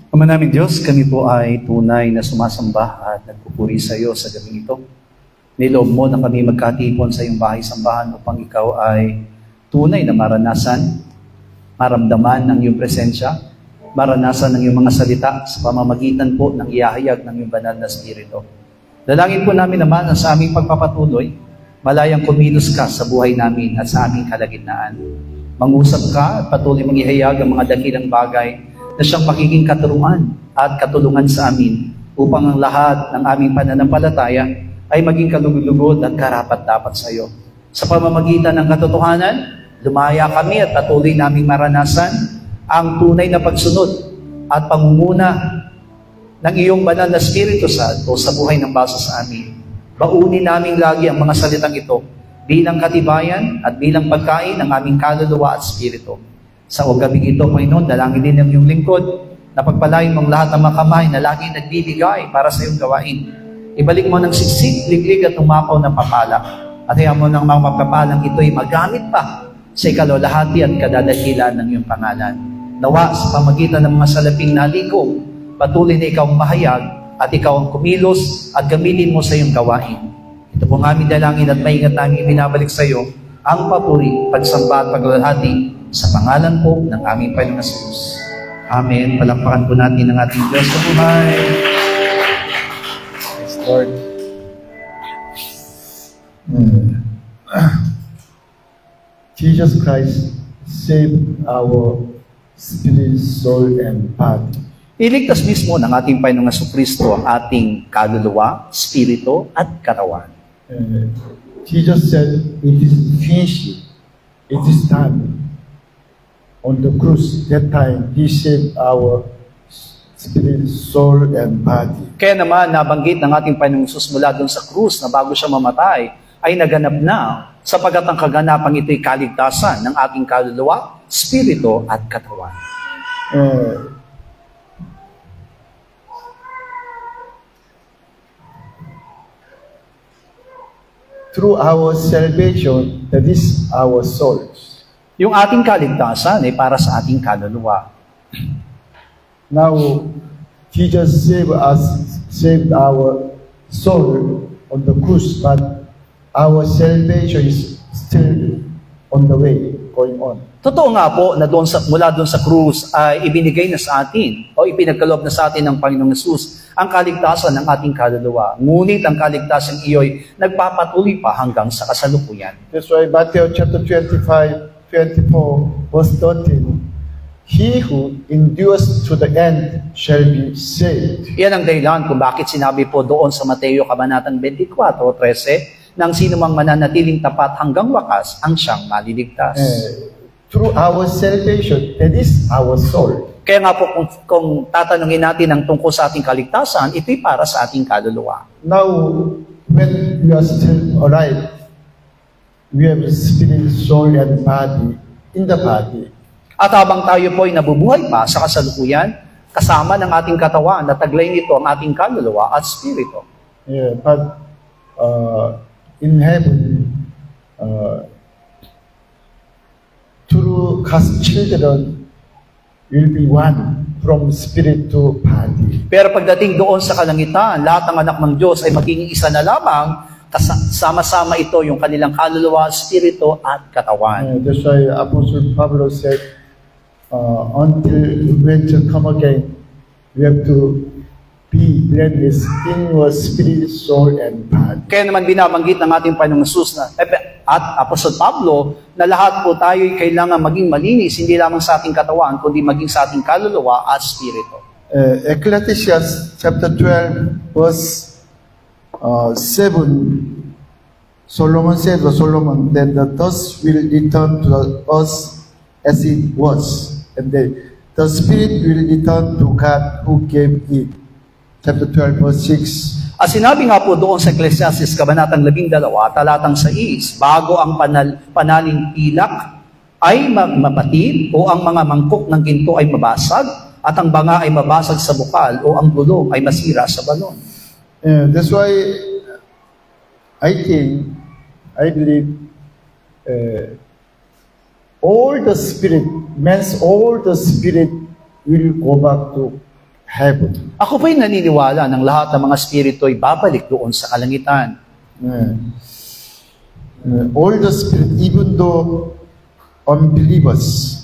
Ama namin Diyos, kami po ay tunay na sumasamba at nagpupuri sa iyo sa gabing ito. Niloob mo na kami magkatipon sa iyong bahay-sambahan upang ikaw ay tunay na maranasan, maramdaman ang iyong presensya, maranasan ng iyong mga salita sa pamamagitan po ng iyahayag ng iyong banal na Espiritu. Dalangin po namin naman na sa aming pagpapatuloy, malayang kumilos ka sa buhay namin at sa aming kalagitnaan. Mangusap ka at patuloy mong ihayag ang mga dakilang bagay na siyang magiging katuruan at katulungan sa amin upang ang lahat ng aming pananampalataya ay maging kalugod-lugod at karapat-dapat sa iyo. Sa pamamagitan ng katotohanan, lumaya kami at patuloy naming maranasan ang tunay na pagsunod at pangunguna ng iyong banal na Espiritu Santo sa buhay ng basa sa amin. Baunin namin lagi ang mga salitang ito bilang katibayan at bilang pagkain ng aming kaluluwa at spirito. Sa gabing ito, Panginoon, dalangin din ng iyong lingkod na pagpalain mong lahat ng mga kamay na laging nagbibigay para sa iyong gawain. Ibalik mo ng siksik, liglig at umakaw na papala. At hayaan mo ng mga magpapalang ito ay magamit pa sa ikalolahati at kadadakilan ng iyong pangalan. Nawa sa pamagitan ng mga salaping naliko, patuloy na ikaw mahayag at ikaw ang kumilos at gamitin mo sa iyong gawain. Ito po ang aming dalangin at maingat namin ibinabalik sa iyo ang papuri, pagsamba at paglalahati sa pangalan po ng aming Panginoong Jesus. Amen. Palakpakan po natin ang ating Diyos sa buhay. Yes, Lord. Jesus Christ saved our spirit, soul, and body. Iligtas mismo ng ating Panginoong Jesucristo ang ating kaluluwa, spirito, at katawan. Jesus said, "It is finished. It is done." On the cross, that time, He saved our spirit, soul, and body. Kaya naman, nabanggit ng ating Panginoong Jesus mula doon sa krus na bago siya mamatay, ay naganap na sapagat ang kaganapang ito'y kaligtasan ng ating kaluluwa, spirito, at katawan. Through our salvation, that is our souls. Yung ating kaligtasan ay para sa ating kaluluwa. Now, Jesus saved our soul on the cross, but our salvation is still on the way, going on. Totoo nga po na mula doon sa krus ay ibinigay na sa atin o ipinagkaloob na sa atin ng Panginoong Jesus ang kaligtasan ng ating kaluluwa. Ngunit ang kaligtasan iyo'y nagpapatuloy pa hanggang sa kasalukuyan. That's why Matthew chapter 25:24, verse 13, "He who endures to the end shall be saved." Yan ang dahilan kung bakit sinabi po doon sa Mateo Kabanatang 24:13, nang sino mang mananatiling tapat hanggang wakas, ang siyang maliligtas. Through our salvation, that is our soul. Kaya nga po kung tatanungin natin ang tungkol sa ating kaligtasan, ito'y para sa ating kaluluwa. Now, when we are still alive, we have spirit, soul, and body in the body. At habang tayo po ay nabubuhay pa sa kasalukuyan, kasama ng ating katawan na taglay nito ang ating kaluluwa at spirito. Yeah, but in heaven, through God's children, will be one from spirit to body. Pero pagdating doon sa kalangitan, lahat ng anak ng Diyos ay magiging isa na lamang, sama-sama ito yung kanilang kaluluwa, spirito at katawan. That's why Apostle Pablo said, until when to come again, we have to be blameless in your spirit, soul, and body. Kaya naman binabanggit ng ating Panginoong Jesus at Apostol Pablo na lahat po tayo ay kailangan maging malinis, hindi lamang sa ating katawan, kundi maging sa ating kaluluwa at spirito. Ecclesiastes chapter 12, verse 7, Solomon said to Solomon that the dust will return to us as it was, and the spirit will return to God who gave it. Chapter 12, verse 6. At sinabi nga po doon sa Ecclesiastes Kabanatang 12, talatang 6, bago ang panaling pilak ay mapatid o ang mga mangkok ng ginto ay mabasag at ang banga ay mabasag sa bukal o ang gulong ay masira sa balon. That's why I believe all the spirit will go back to heaven. Ako po'y naniniwala ng lahat ng mga spirito ay babalik doon sa kalangitan. All the spirit, even though unbelievers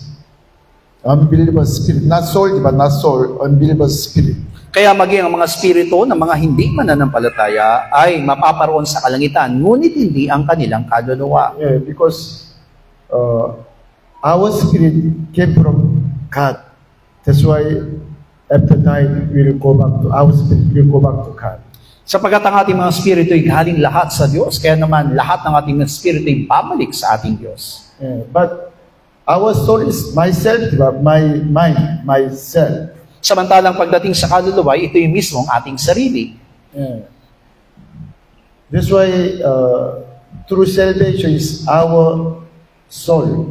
spirit, not soul, but not soul, unbelievers spirit. Kaya maging ang mga spirito ng mga hindi mananampalataya ay mapaparoon sa kalangitan, ngunit hindi ang kanilang kaluluwa. Because our spirit came from God. That's why after dying, our spirit will go back to God. Sapagkat ang ating mga spirito ay galing lahat sa Diyos, kaya naman lahat ng ating mga spirito ay babalik sa ating Diyos. But our soul is myself, my mind, myself. Samantalang pagdating sa kaluluwa, ito yung mismong ating sarili. That's why true salvation is our soul,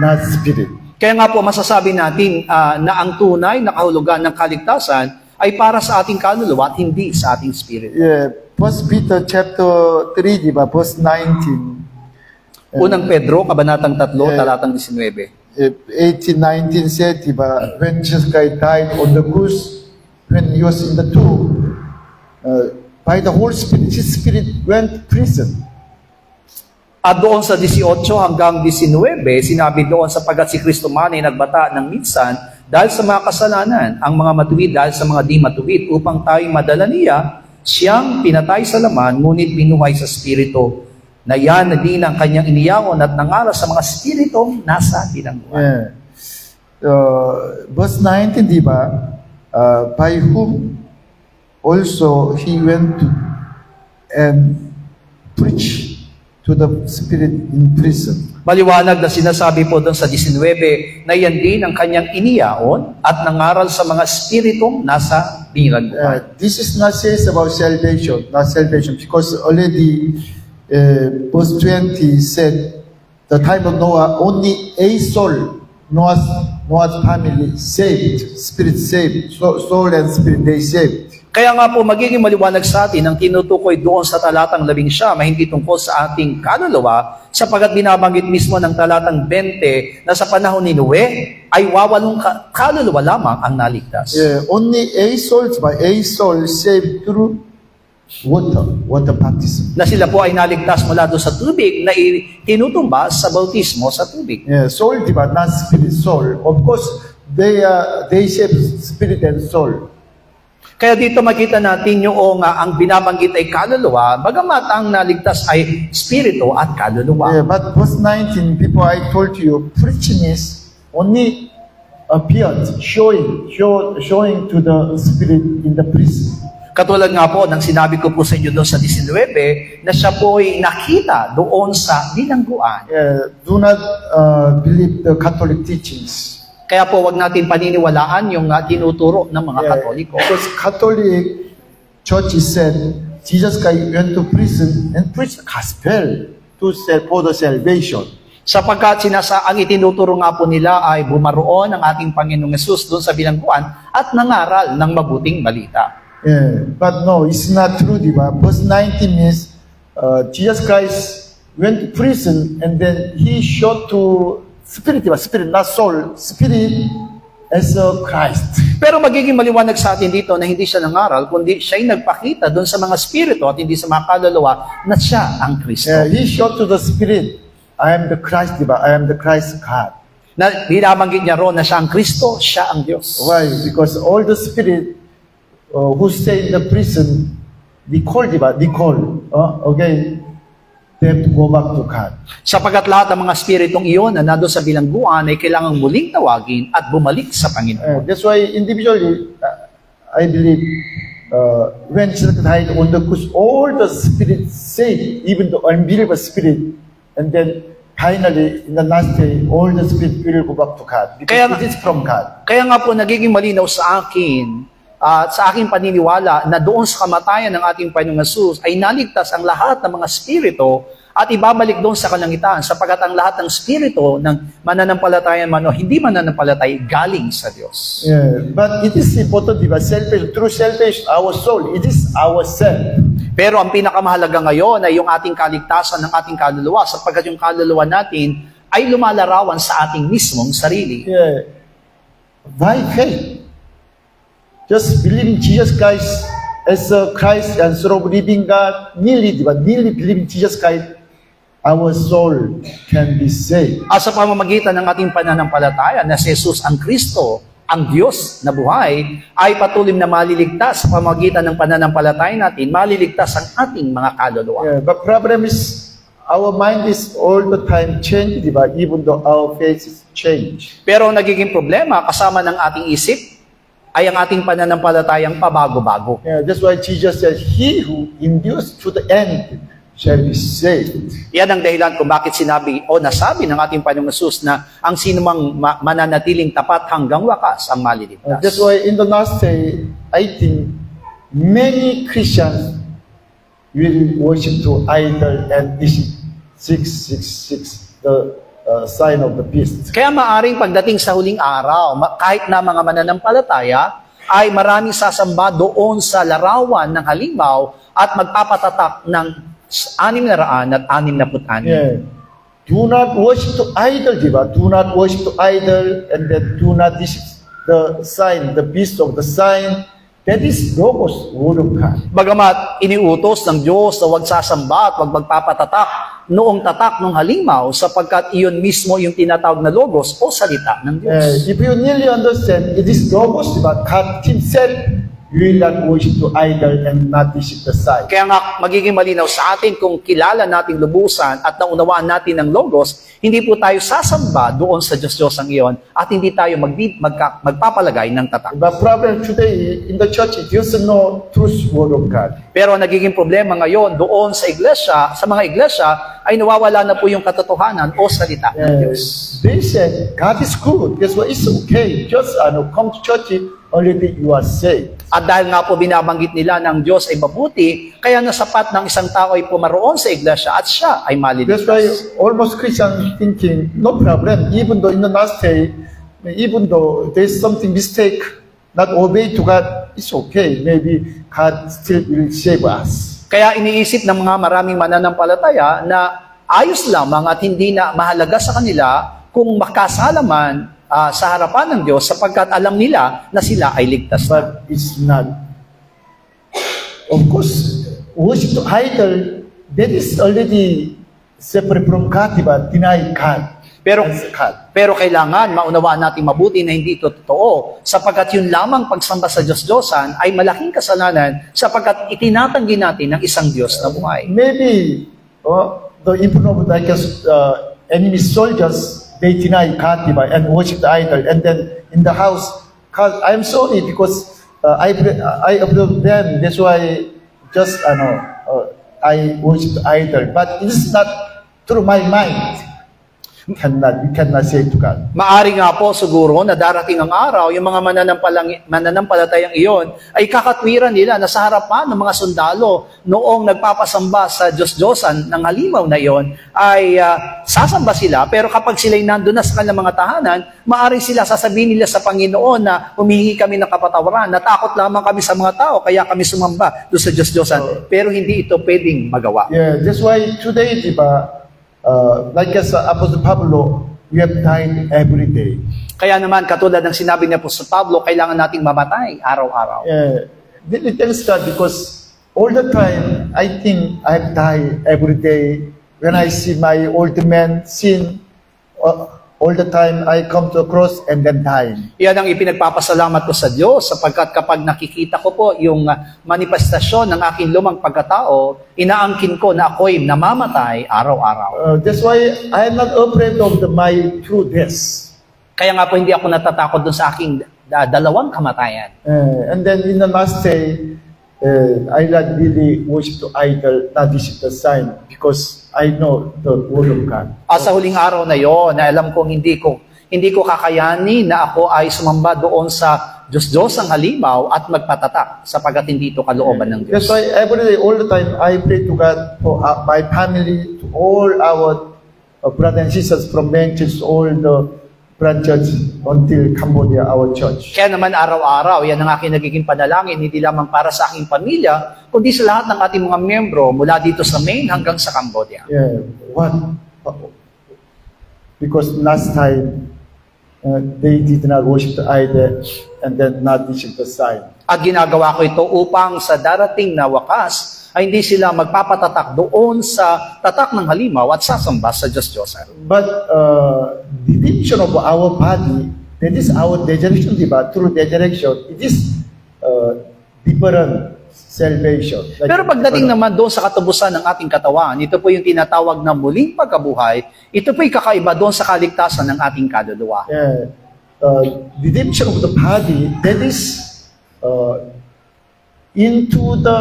not spirit. Kaya nga po masasabi natin na ang tunay na kahulugan ng kaligtasan ay para sa ating kaluluwa at hindi sa ating spirit. 1 Peter chapter 3, di ba? Verse 19. Unang Pedro, kabanatang 3, talatang 19. 18:19 said, di ba? When Jesus Christ died on the cross, when he was in the tomb, by the Holy Spirit, his spirit went to prison. At doon sa 18 hanggang 19, sinabi doon sapagkat si Kristo man ay nagbata ng minsan dahil sa mga kasalanan, ang mga matuwid dahil sa mga di matuwid, upang tayo madala niya, siyang pinatay sa laman, ngunit binuhay sa spirito, na yan na din ang kanyang iniyaon at nangaral sa mga spiritong nasa bilangguan. Verse 19, di ba? By whom also he went to and preached to the spirit in prison. Maliwanag na sinasabi po doon sa 19 na yan din ang kanyang iniyaon at nangaral sa mga spiritong nasa bilangguan. This is not says about salvation, not salvation, because already verse 20 said, the time of Noah, only a soul, Noah's family saved, spirit saved, soul and spirit they saved. Kaya nga po magiging maliwanag sa atin ang tinutukoy doon sa talatang 19 na hindi tungkol sa ating kaluluwa, sapagkat binabanggit mismo ng talatang 20 na sa panahon ni Noe ay wawalong kaluluwa lamang ang naligtas. Only a soul saved through water baptism. Na sila po ay naligtas mula doon sa tubig na tinutumba sa bautismo sa tubig. Soul, di ba? Not spirit, soul. Of course, they save spirit and soul. Kaya dito makita natin yung ang binabanggit ay kaluluwa, bagamat ang naligtas ay spirito at kaluluwa. But verse 19, before I told you, preaching is only appeared, showing to the spirit in the prison. Katulad nga po ng sinabi ko po sa inyo doon sa 19 na siya po ay nakita doon sa bilangguan. Do not believe the Catholic teachings. Kaya po wag natin paniniwalaan yung tinuturo ng mga Katoliko. Because Catholic Church said Jesus Christ went to prison and preached the gospel for the salvation. Sapagkat ang itinuturo nga po nila ay bumaroon ang ating Panginoong Yesus doon sa bilangguan at nangaral ng mabuting balita. But no, it's not true, diba? Verse 19 means Jesus Christ went to prison and then he showed to spirit, diba? Spirit, not soul, spirit as a Christ. Pero magiging maliwanag sa atin dito na hindi siya nangaral, kundi siya'y nagpakita doon sa mga spirito at hindi sa mga kaluluwa na siya ang Kristo. He showed to the spirit, I am the Christ, diba? I am the Christ God. Na binabanggit niya ron na siya ang Kristo, siya ang Diyos. Why? Because all the spirit who stay in the prison, they call, okay, they have to go back to God. Sapagkat lahat ng mga spiritong iyon na nado sa bilangguan ay kailangang muling tawagin at bumalik sa Panginoon. That's why individually, I believe, when Jesus died on the cross, all the spirits saved, even the unbeliever spirit, and then finally, in the last day, all the spirits will go back to God. Because it is from God. Kaya nga po, nagiging malinaw sa akin, at sa aking paniniwala na doon sa kamatayan ng ating Panginoong Hesus ay naligtas ang lahat ng mga spirito at ibabalik doon sa kalangitan sapagkat ang lahat ng spirito ng mananampalataya man o hindi mananampalataya galing sa Diyos. But it is important, diba? Selfish, true selfish, our soul, it is ourself. Pero ang pinakamahalaga ngayon ay yung ating kaligtasan ng ating kaluluwa sapagkat yung kaluluwa natin ay lumalarawan sa ating mismong sarili. By faith. just believing Jesus Christ as a Christ and sort of living God, nearly believing Jesus Christ, our soul can be saved. At sa pamamagitan ng ating pananampalataya na si Jesus ang Kristo, ang Diyos na buhay, ay patuloy na maliligtas sa pamamagitan ng pananampalataya natin, maliligtas ang ating mga kaluluwa. Yeah, but problem is, our mind is all the time changed, diba? Even though our face is changed. Pero ang nagiging problema kasama ng ating isip ay ang ating pananampalatayang pabago-bago. Yeah, that's why Jesus said, he who endures to the end shall be saved. Yan ang dahilan kung bakit sinabi o nasabi ng ating Panginoong Hesus na ang sinumang mananatiling tapat hanggang wakas ang maliligtas. That's why in the last day, I think many Christians will worship to idol, and this is 666, the sign of the beast. Kaya maaring pagdating sa huling araw, kahit na mga mananampalataya, ay maraming sasamba doon sa larawan ng halimaw at magpapatatak ng 666. Yeah. Do not worship to idol, diba? Do not worship to idol, and then do not this is the sign, the beast of the sign. That is Logos, Word of God. Bagamat iniutos ng Diyos na huwag sasamba at huwag magpapatatak noong tatak ng halimaw sapagkat iyon mismo yung tinatawag na Logos o salita ng Diyos. If you nearly understand, it is Logos, diba? God Himself, you will not worship to idol and not worship the sign. Kaya nga magiging malinaw sa atin kung kilala natin lubusan at naunawaan natin ng Logos, hindi po tayo sasamba doon sa Diyos-Diyos ang iyon at hindi tayo magpapalagay ng tatak. The problem today in the church, there's no truth Word of God. Pero ang nagiging problema ngayon doon sa iglesia, sa mga iglesia, ay nawawala na po yung katotohanan o salita ng Diyos. They said, God is good. That's why it's okay. Just come to church, already you are saved. At dahil nga po binabanggit nila ng Diyos ay mabuti, kaya nasapat ng isang tao ay pumaroon sa iglesia at siya ay maliligtas. That's why almost Christians thinking, no problem, even though in the last day, even though there's something mistake, not obey to God, it's okay. Maybe God still will save us. Kaya iniisip ng mga maraming mananampalataya na ayos lamang at hindi na mahalaga sa kanila kung makasalaman sa harapan ng Diyos sapagkat alam nila na sila ay ligtas na. But it's not. Of course, worship to idol, that is already separate from God, diba? Deny God. Pero kailangan maunawaan natin mabuti na hindi ito totoo sapagkat yun lamang pagsamba sa Diyos-Diyosan ay malaking kasalanan sapagkat itinatanggi natin ng isang Diyos na buhay. Maybe the influence of like enemy soldiers, they deny God, diba, and worship the idol. And then in the house, God, I'm sorry because I approve them. That's why just I worship the idol. But it's not through my mind. We cannot say to God. Maari nga po siguro na darating ang araw, yung mga mananampalatayang iyon ay kakatwiran nila na sa harapan ng mga sundalo noong nagpapasamba sa Diyos-Diyosan ng halimaw na iyon ay sasamba sila. Pero kapag sila'y nandun na sa kanilang mga tahanan, maaaring sila sasabihin nila sa Panginoon na humihingi kami ng kapatawaran, natakot lamang kami sa mga tao, kaya kami sumamba doon sa Diyos-Diyosan. Pero hindi ito pwedeng magawa. Yeah, that's why today, diba, like as Apostle Pablo, we have died every day. Kaya naman, katulad ng sinabi ni Apostol Pablo, kailangan nating mamatay araw-araw. Thanks God, because all the time, I think I've died every day. When I see my old man sin, all the time I come to the cross and then die. Yan ang ipinagpapasalamat ko sa Diyos sapagkat kapag nakikita ko po yung manifestasyon ng aking lumang pagkatao, inaangkin ko na ako'y namamatay araw-araw. That's why I'm not afraid of my true death. Kaya nga po hindi ako natatakot dun sa aking dalawang kamatayan. And then in the last day, I not really worship to idol, not worship the sign, because I know the Word of God. Sa huling araw na yon, na alam kong hindi ko kakayanin na ako ay sumamba doon sa Diyos-Diyos ang halimaw at magpatatak sapagkat hindi ito kalooban ng Diyos. That's why every day, all the time, I pray to God for my family, to all our brothers and sisters from Manchester, all the branches until Cambodia, our church. Kaya naman araw-araw, yan ang aking nagiging panalangin, hindi lamang para sa aking pamilya, kundi sa lahat ng ating mga miyembro mula dito sa Maine hanggang sa Cambodia. Yeah, what? Because last time, they did not worship the idol and then not worship the sign. At ginagawa ko ito upang sa darating na wakas ay hindi sila magpapatatak doon sa tatak ng halimaw at sasamba sa Diyos-Diyosan. But redemption of our body, that is our resurrection, diba? Through resurrection, it is different salvation. Like, Pero pagdating naman doon sa katubusan ng ating katawan, ito po yung tinatawag na muling pagkabuhay, ito po yung kakaiba doon sa kaligtasan ng ating kaluluwa. Yeah, redemption of the body, that is into the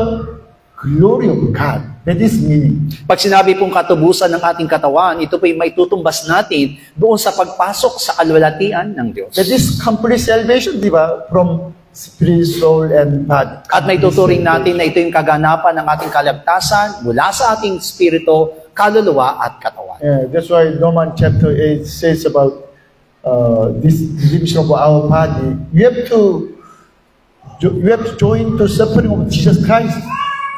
glory of God. That is meaning. Pag sinabi pong katubusan ng ating katawan, ito po yung may tutumbas natin doon sa pagpasok sa kalwalatian ng Diyos. That is complete salvation, diba? From spirit, soul, and body. At may tuturing natin na ito yung kaganapan ng ating kaligtasan mula sa ating spirito, kaluluwa at katawan. Yeah, that's why Romans chapter 8 says about this redemption of our body. You have to join to suffering of Jesus Christ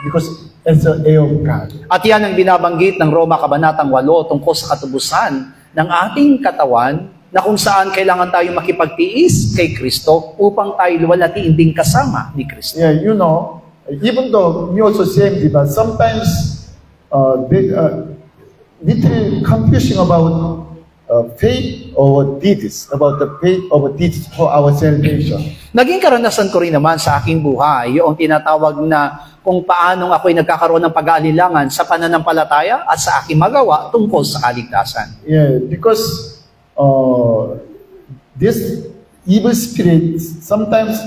because as the heir of God. At yan ang binabanggit ng Roma Kabanatang 8 tungkol sa katubusan ng ating katawan na kung saan kailangan tayo makipagtiis kay Kristo upang tayo luwalhatiin ding kasama ni Kristo. Yeah, you know, even though we also same, but sometimes little confusing about faith or deeds, about the faith or deeds for our salvation. Naging karanasan ko rin naman sa aking buhay yung tinatawag na kung paanong ako'y nagkakaroon ng pag-aalilangan sa pananampalataya at sa aking magawa tungkol sa kaligtasan. Yeah, because this evil spirit sometimes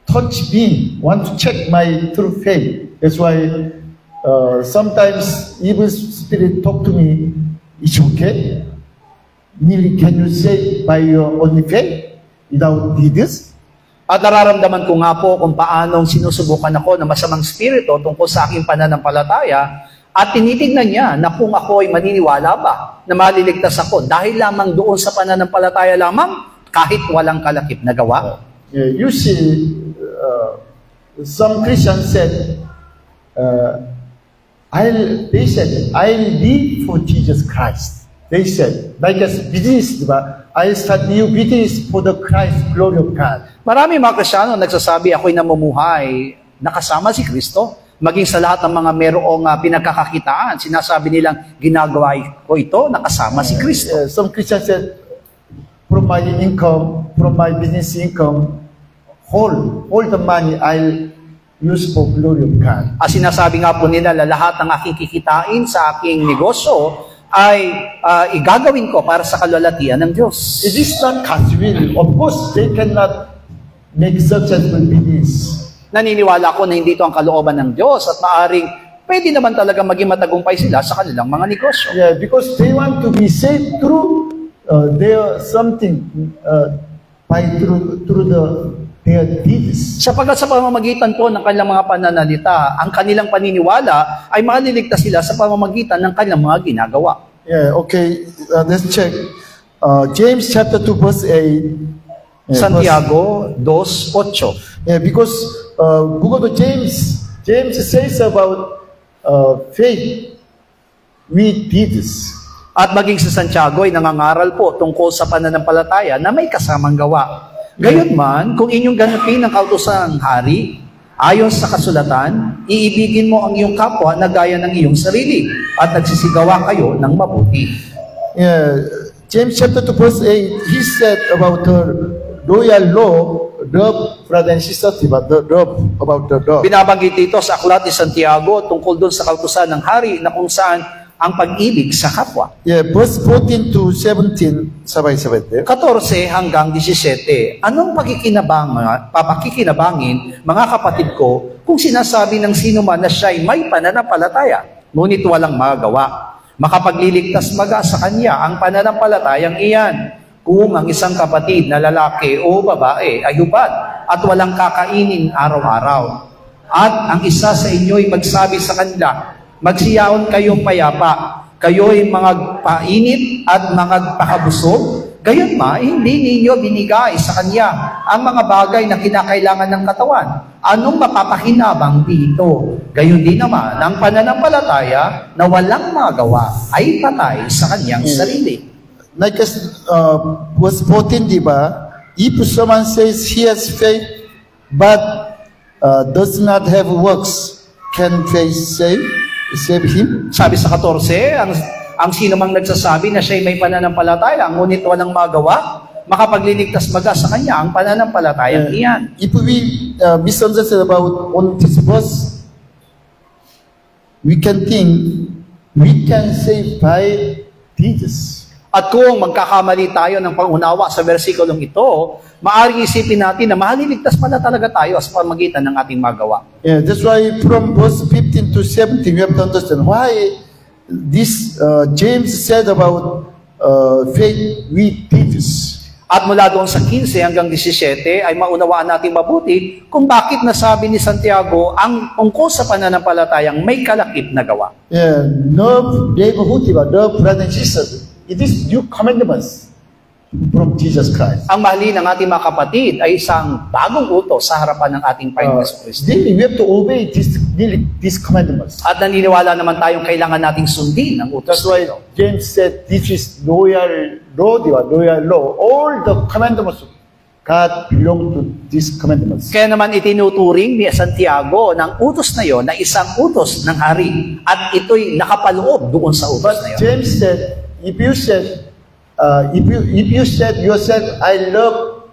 touch me, want to check my true faith. That's why sometimes evil spirit talk to me, it's okay. Really, can you say by your only faith without deeds? At nararamdaman ko nga po kung paanong sinusubukan ako ng masamang spirito tungkol sa aking pananampalataya at tinitignan niya na kung ako ay maniniwala ba na maliligtas ako dahil lamang doon sa pananampalataya lamang kahit walang kalakip na gawa. Yeah, you see, some Christians said, they said, I'll live for Jesus Christ. They said, like a business, diba? I start new business for the Christ, glory of God. Marami mga Kristiyano nagsasabi ako'y namumuhay nakasama si Kristo. Maging sa lahat ng mga merong pinagkakakitaan, sinasabi nilang ginagawa ko ito nakasama si Kristo. Some Christians said, from my income, from my business income, all the money I'll use for glory of God. Sinasabi nga po nila na lahat ng aking kikitain sa aking negosyo ay igagawin ko para sa kalwalhatian ng Diyos. It is not God's will. Of course, they cannot make successful business. Naniniwala ko na hindi ito ang kalooban ng Diyos at maaring pwede naman talaga maging matagumpay sila sa kanilang mga negosyo. Yeah, because they want to be saved through their something through their deeds. Sapagkat sa pamamagitan po ng kanilang mga pananalita, ang kanilang paniniwala ay maliligtas sila sa pamamagitan ng kanilang mga ginagawa. Yeah, okay. Let's check. James chapter 2 verse 8. Santiago 2:8. Yeah, because go to James. James says about faith with deeds. At maging sa Santiago ay nangangaral po tungkol sa pananampalataya na may kasamang gawa. Gayunman, kung inyong ganapin ang kautosang hari, ayon sa kasulatan, iibigin mo ang iyong kapwa na gaya ng iyong sarili at nagsisigawa kayo ng mabuti. Yeah, James chapter 2 verse 8, he said about the royal law, love, brother and sister, about the love. Binabanggit dito sa aklat ni Santiago tungkol doon sa kautusan ng hari na kung saan ang pag-ibig sa kapwa. Yeah, verse 14 to 17, sabay-sabay. 14 hanggang 17. Anong papakikinabangin, mga kapatid ko, kung sinasabi ng sino man na siya'y may pananampalataya, ngunit walang magawa? Makapagliligtas baga sa kanya ang pananampalatayang iyan. Kung ang isang kapatid na lalaki o babae ay hubad at walang kakainin araw-araw, at ang isa sa inyo'y magsabi sa kanila, magsiyaon kayong payapa, kayo'y magpainit at magpakabusog, gayon ma, hindi ninyo binigay sa kanya ang mga bagay na kinakailangan ng katawan. Anong mapapakinabang dito? Gayon din naman, ang pananampalataya na walang magawa ay patay sa kanyang sarili. Like verse 14, diba? If someone says he has faith, but does not have works, can faith save him? Sabi sa 14, ang sino mang nagsasabi na siya'y may pananampalataya, ngunit walang magawa, makapagliligtas baga sa kanya ang pananampalatayang iyan. If we misunderstand about on this verse, we can think we can save by Jesus. At kung magkakamali tayo ng pangunawa sa versikulong ito, maaaring isipin natin na mahaliligtas pala talaga tayo sa pamagitan ng ating magawa. Yeah, that's why from verse 15 to 17, we have to understand why this James said about faith with deeds. At mula doon sa 15 hanggang 17 ay maunawaan natin mabuti kung bakit nasabi ni Santiago ang tungkol sa pananampalatayang may kalakip na gawa. Yeah, no neighborhood, no brother and sister. It is new commandments from Jesus Christ. Ang mahalin ng ating mga kapatid ay isang bagong utos sa harapan ng ating Panginoon Jesucristo. Daily, we have to obey these commandments. At naniniwala naman tayong kailangan nating sundin ang utos. That's why James said this is loyal law. All the commandments of God belong to these commandments. Kaya naman itinuturing ni Santiago ng utos na yon na isang utos ng hari. At ito'y nakapaloob doon sa utos na yon. James said, if you said yourself, I love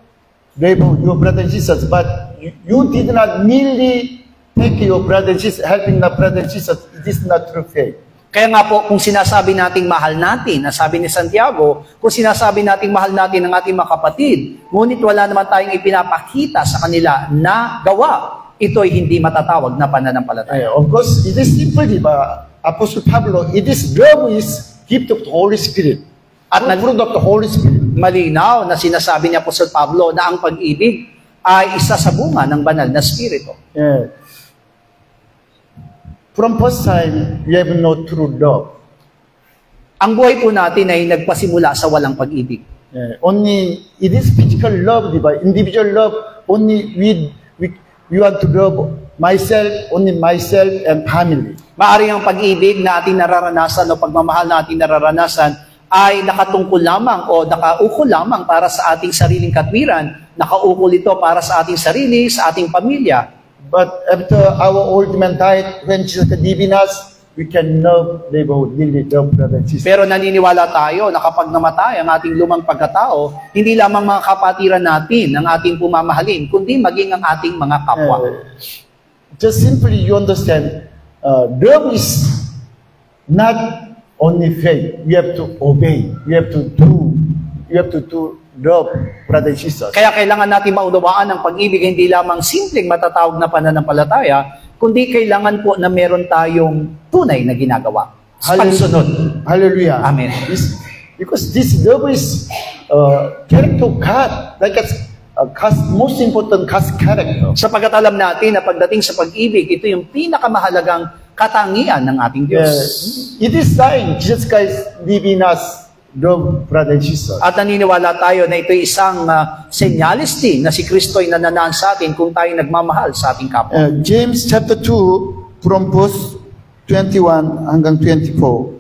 your brother and sisters, but you did not merely take your brother and sister, helping the brother and sisters, it is not true faith. Kaya nga po, kung sinasabi nating mahal natin, sabi ni Santiago, kung sinasabi nating mahal natin ang ating mga kapatid, ngunit wala naman tayong ipinapakita sa kanila na gawa, ito'y hindi matatawag na pananampalataya. Of course, it is simple, Apostle Pablo, it is love is gift of the Holy Spirit. At fruit of the Holy Spirit. Malinaw na sinasabi ni Apostol Pablo na ang pag-ibig ay isa sa bunga ng banal na spirito. Yeah. From first time, we have no true love. Ang buhay po natin ay nagpasimula sa walang pag-ibig. Yeah. Only, it is physical love, individual love, only we want to love myself, only myself and family. Maaring ang pag-ibig na ating nararanasan o pagmamahal na ating nararanasan ay nakatungkol lamang o nakaukol lamang para sa ating sariling katwiran, nakaukol ito para sa ating sarili, sa ating pamilya. But after our old man died, when Jesus lived in us, we can love neighborhood, really love brother and sister. Pero naniniwala tayo na kapag namatay ang ating lumang pagkatao, hindi lamang mga kapatiran natin ang ating pumamahalin, kundi maging ang ating mga kapwa. Just simply you understand, love is not only faith. We have to obey. We have to do love, brother and sister. Kaya kailangan natin maunawaan ang pag-ibig hindi lamang simpleng matatawag na pananampalataya, kundi kailangan po na meron tayong tunay na ginagawa. Pagsunod. Hallelujah. Amen. Because this love is character of God. Like God's most important God's character. Sapagkat alam natin na pagdating sa pag-ibig, ito yung pinakamahalagang katangian ng ating Diyos. It is sign Jesus Christ live in us, love brother and sister. At naniniwala tayo na ito isang senyalis din na si Kristo ay nananaan sa atin kung tayo nagmamahal sa ating kapwa. James chapter 2 from verse 21 hanggang 24.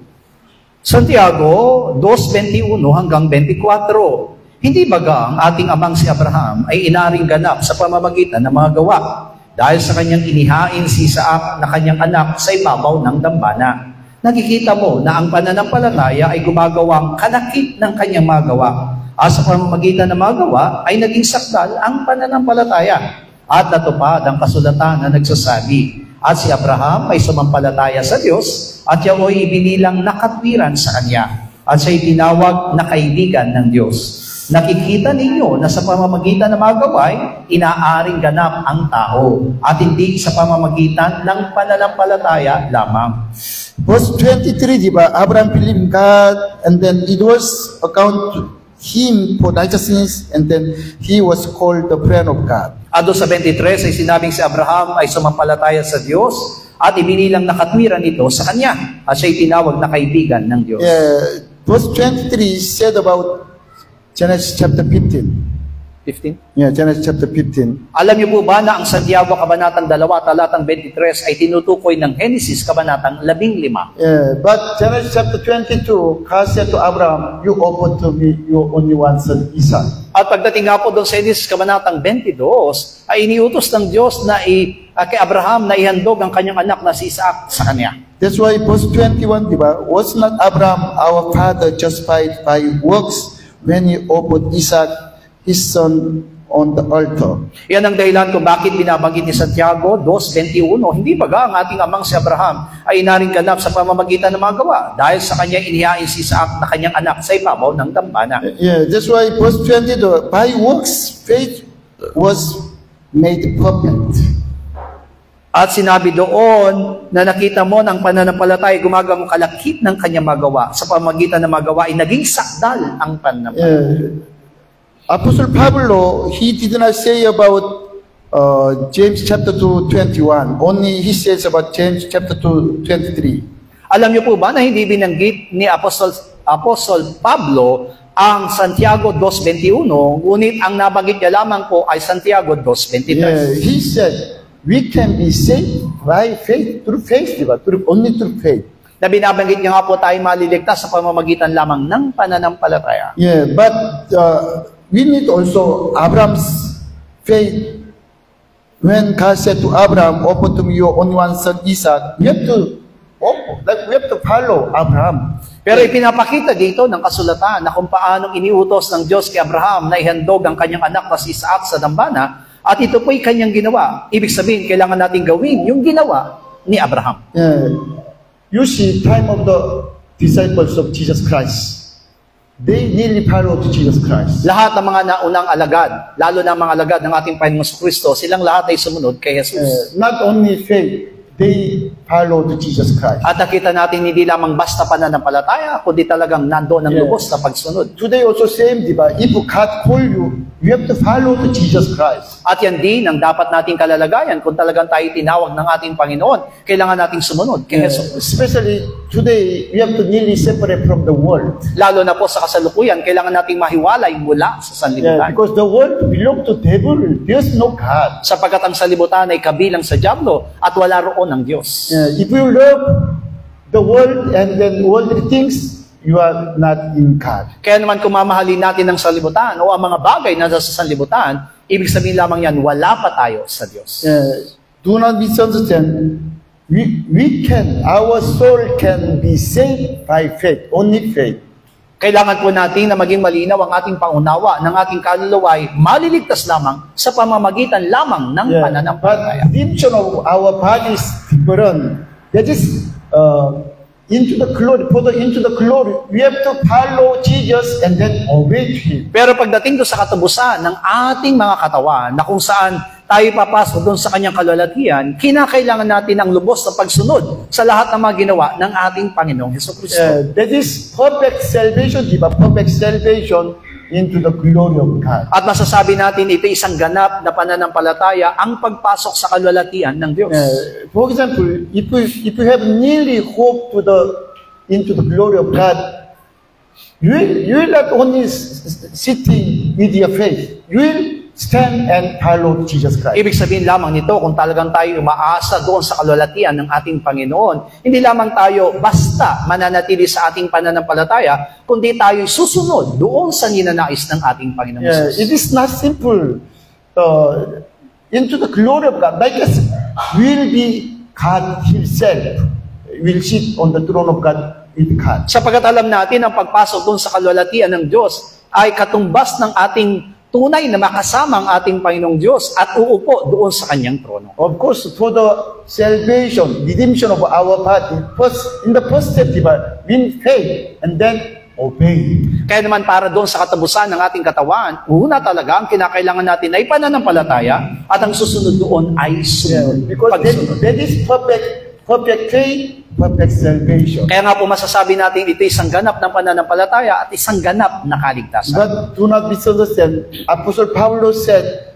Santiago 2:21 hanggang 24. Hindi baga ang ating amang si Abraham ay inaring ganap sa pamamagitan ng mga gawa dahil sa kanyang inihain si Isaac na kanyang anak sa ibabaw ng dambana. Nakikita mo na ang pananampalataya ay gumagawang kalakip ng kanyang mga gawa. At sa pamamagitan ng mga gawa ay naging sakdal ang pananampalataya. At natupad ang kasulatan na nagsasabi, at si Abraham ay sumampalataya sa Diyos at yaoy ibinilang nakatwiran sa kanya. At siya'y tinawag na kaibigan ng Diyos. Nakikita ninyo na sa pamamagitan ng mga gaway, inaaring ganap ang tao at hindi sa pamamagitan ng pananampalataya lamang. Verse 23, di ba? Abraham believed in God and then it was accounted to him for righteousness and then he was called the friend of God. At doon sa 23 ay sinabing si Abraham ay sumampalataya sa Diyos at ibinilang nakatwiran ito sa kanya at siya'y tinawag na kaibigan ng Diyos. Verse 23 said about Genesis chapter 15. 15? Yeah, Genesis chapter 15. Alam niyo po ba na ang Santiago Kabanatang 2, talatang 23 ay tinutukoy ng Genesis Kabanatang 15? Yeah, but Genesis chapter 22, God said to Abraham, you offer to me your only one son, Isaac. At pagdating nga po doon sa Genesis Kabanatang 22, ay iniutos ng Diyos na kay Abraham na ihandog ang kanyang anak na si Isaac sa kanya. That's why verse 21, diba? Was not Abraham our father justified by works when he offered Isaac, his son, on the altar? Yan ang dahilan kung bakit binabanggit ni Santiago 2:21. Hindi ba ang ating amang si Abraham ay inaring ganap sa pamamagitan ng mga gawa dahil sa kanya inihain si Isaac na kanyang anak sa ibabaw ng dambana. Yeah, that's why verse 22, by works faith was made perfect. At sinabi doon na nakita mo ng pananampalataya gumagang kalakip ng kanyang magawa. Sa pamamagitan ng magawa ay naging sakdal ang pananampalataya. Apostle Pablo, he did not say about James chapter 2:21. Only he says about James chapter 2:23. Alam niyo po ba na hindi binanggit ni Apostle Pablo ang Santiago 2:21, ngunit ang nabanggit niya lamang po ay Santiago 2:23. Yeah, he said, we can be saved by faith, through faith, diba? Only through faith. Na binabanggit niya nga po tayo maliligtas sa pamamagitan lamang ng pananampalataya. Yeah, but we need also Abraham's faith. When God said to Abraham, offer to me your only one son Isaac, we have to follow Abraham. Pero ipinapakita dito ng kasulatan na kung paanong iniutos ng Diyos kay Abraham na ihandog ang kanyang anak na si Isaac sa dambana, at ito po'y kanyang ginawa. Ibig sabihin, kailangan natin gawin yung ginawa ni Abraham. Yeah. You see, time of the disciples of Jesus Christ, they nearly followed Jesus Christ. Lahat ng mga naunang alagad, lalo na mga alagad ng ating Panginoong Kristo, silang lahat ay sumunod kay Jesus. Not only faith, they followed Jesus Christ. At nakita natin hindi lamang basta pananampalataya, kundi talagang nandoon ang lubos na pagsunod. Today also same, diba? If God call you, you have to follow to Jesus Christ. At yan din ang dapat nating kalalagayan kung talagang tayo tinawag ng ating Panginoon, kailangan nating sumunod kay Jesus. Especially today, we have to nearly separate from the world. Lalo na po sa kasalukuyan, kailangan nating mahiwalay mula sa sanlibutan. Because the world belongs to devil. There's no God. Sapagkat ang sanlibutan ay kabilang sa dyablo at wala roon ng Diyos. If you love the world and then worldly things, you are not in God. Kaya naman kung mamahalin natin ang sanlibutan o ang mga bagay na sa sanlibutan, ibig sabihin lamang yan, wala pa tayo sa Diyos. Do not misunderstand. Our soul can be saved by faith, only faith. Kailangan po natin na maging malinaw ang ating pangunawa ng ating kaluluwa ay maliligtas lamang sa pamamagitan lamang ng pananampalataya. But redemption of our bodies different. That is into the glory, further into the glory. We have to follow Jesus and then obey Him. Pero pagdating doon sa katubusan ng ating mga katawan, na kung saan tayo papasok doon sa kanyang kalalatian, kinakailangan natin ang lubos na pagsunod sa lahat ng mga ginawa ng ating Panginoong Hesukristo. That is perfect salvation, diba? Perfect salvation into the glory of God. At masasabi natin ito isang ganap na pananampalataya ang pagpasok sa kalalatian ng Diyos. For example, if you have nearly hope into the glory of God, you will not only sitting with your faith, you will stand and follow Jesus Christ. Ibig sabihin lamang nito, kung talagang tayo umaasa doon sa kalalatian ng ating Panginoon, hindi lamang tayo basta mananatili sa ating pananampalataya, kundi tayo susunod doon sa ninanais ng ating Panginoon. It is not simple. Into the glory of God, like us, will be God Himself, will sit on the throne of God with God. Sapagkat alam natin ang pagpasok doon sa kalalatian ng Diyos ay katumbas ng ating tunay na makasama ang ating Panginoong Diyos at uupo doon sa kanyang trono. Of course, for the salvation, redemption of our body, in the first step, diba, win faith and then obey. Kaya naman para doon sa katapusan ng ating katawan, una talaga ang kinakailangan natin ay pananampalataya at ang susunod doon ay sumunod. Because that is perfect faith, perfect salvation. Kaya nga po masasabi natin ito isang ganap ng pananampalataya at isang ganap na kaligtasan. But do not misunderstand. Apostle Pablo said,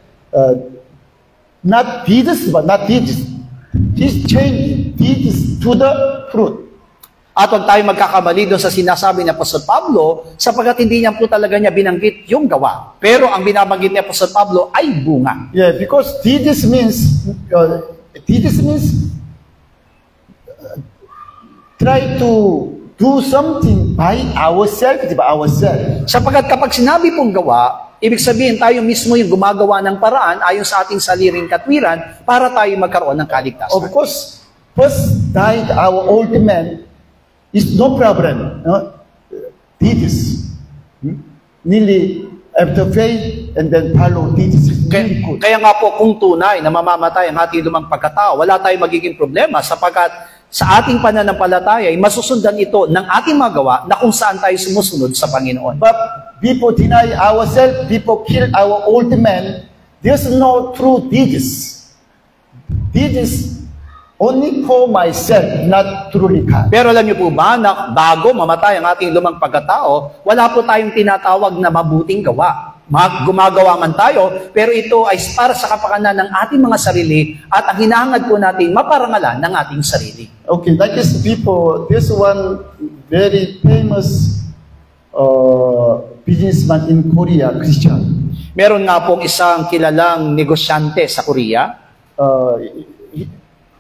not deeds, but not deeds. This change deeds to the fruit. At huwag tayo magkakamali doon sa sinasabi ni Apostol Pablo sapagkat hindi niya po talaga niya binanggit yung gawa. Pero ang binabanggit ni Apostol Pablo ay bunga. Yeah, because thesis means try to do something by ourselves. Sapagkat kapag sinabi pong gawa, ibig sabihin tayo mismo yung gumagawa ng paraan ayon sa ating sariling katwiran para tayo magkaroon ng kaligtasan. Of course, first died our old man is no problem. No? Thesis. Nearly after faith and then follow thesis is really good. Kaya nga po kung tunay na mamamatay ang ating lumang pagkatao, wala tayong magiging problema sapagkat sa ating pananampalataya ay masusundan ito ng ating magawa na kung saan tayo sumusunod sa Panginoon. But people deny ourselves, people kill our old man. There's no true thesis. Thesis only for myself, not truly God. Pero alam niyo po ba na bago mamatay ang ating lumang pagkatao, wala po tayong tinatawag na mabuting gawa. Gumagawa man tayo, pero ito ay para sa kapakanan ng ating mga sarili at ang hinahangad po natin maparangalan ng ating sarili. Okay, like this people, this one very famous businessman in Korea, Christian. Meron nga pong isang kilalang negosyante sa Korea.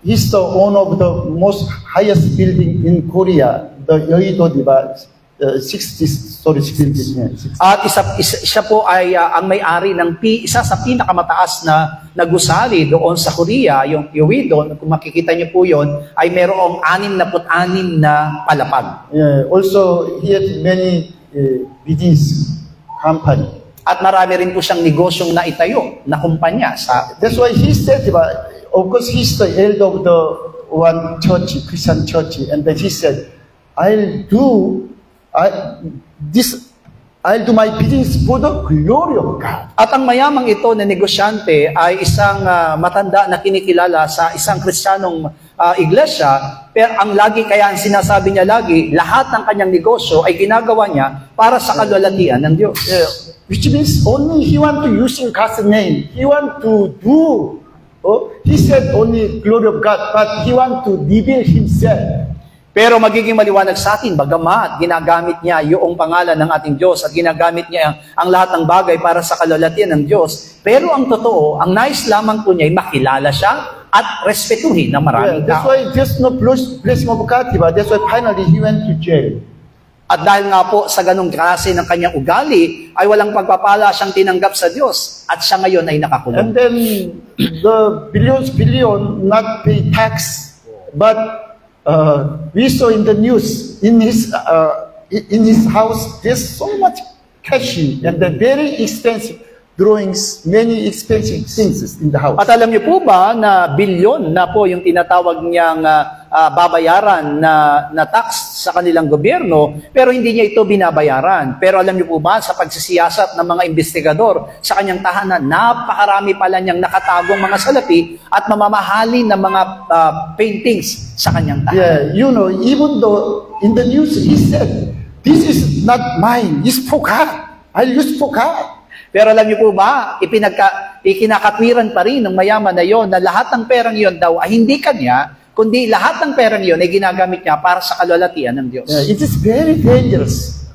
He's the owner of the most highest building in Korea, the Yeouido, diba? 60-story building. At siya po ay ang may-ari ng isa sa pinakamataas na gusali doon sa Korea, yung Yeouido. Kung makikita niyo po yon, ay merong 66 na palapag. Yeah, also, he has many business company. At marami rin po siyang negosyong naitayo na kumpanya. That's why he said, diba, of course, he's the elder of the one church, Christian church, and then he said, I'll do my business for the glory of God. At ang mayamang ito na negosyante ay isang matanda na kinikilala sa isang Kristiyanong iglesia, pero ang sinasabi niya lagi, lahat ng kanyang negosyo ay ginagawa niya para sa kalwalhatian ng Diyos. Yeah, which means only he want to use God's name. He want to do. He said only glory of God, but he want to reveal himself. Pero magiging maliwanag sa atin, bagamat ginagamit niya yung pangalan ng ating Diyos at ginagamit niya ang lahat ng bagay para sa kalwalhatian ng Diyos. Pero ang totoo, ang nais lamang po niya ay makilala siya at respetuhin ng maraming that's tao. why there's no blessing of God, but that's why finally he went to jail. At dahil nga po sa ganong klase ng kanyang ugali, ay walang pagpapala siyang tinanggap sa Diyos at siya ngayon ay nakakulong. And then the billion not pay tax, but we saw in the news in his house there's so much cash and the very expensive drawings, many expensive things in the house. At alam niyo po ba na bilyon na po yung tinatawag niyang babayaran na tax sa kanilang gobyerno, pero hindi niya ito binabayaran. Pero alam niyo po ba sa pagsisiyasat ng mga investigador sa kanyang tahanan, napakarami pala niyang nakatagong mga salapi at mamamahalin ng mga paintings sa kanyang tahanan. Yeah, you know, even though in the news he said, this is not mine, it's for God. I use for God. Pero alam niyo po ba, ikinakatwiran pa rin ng mayaman na yon na lahat ng perang yon daw ay hindi kanya, kundi lahat ng perang yon ay ginagamit niya para sa kalwalhatian ng Diyos. It is very dangerous.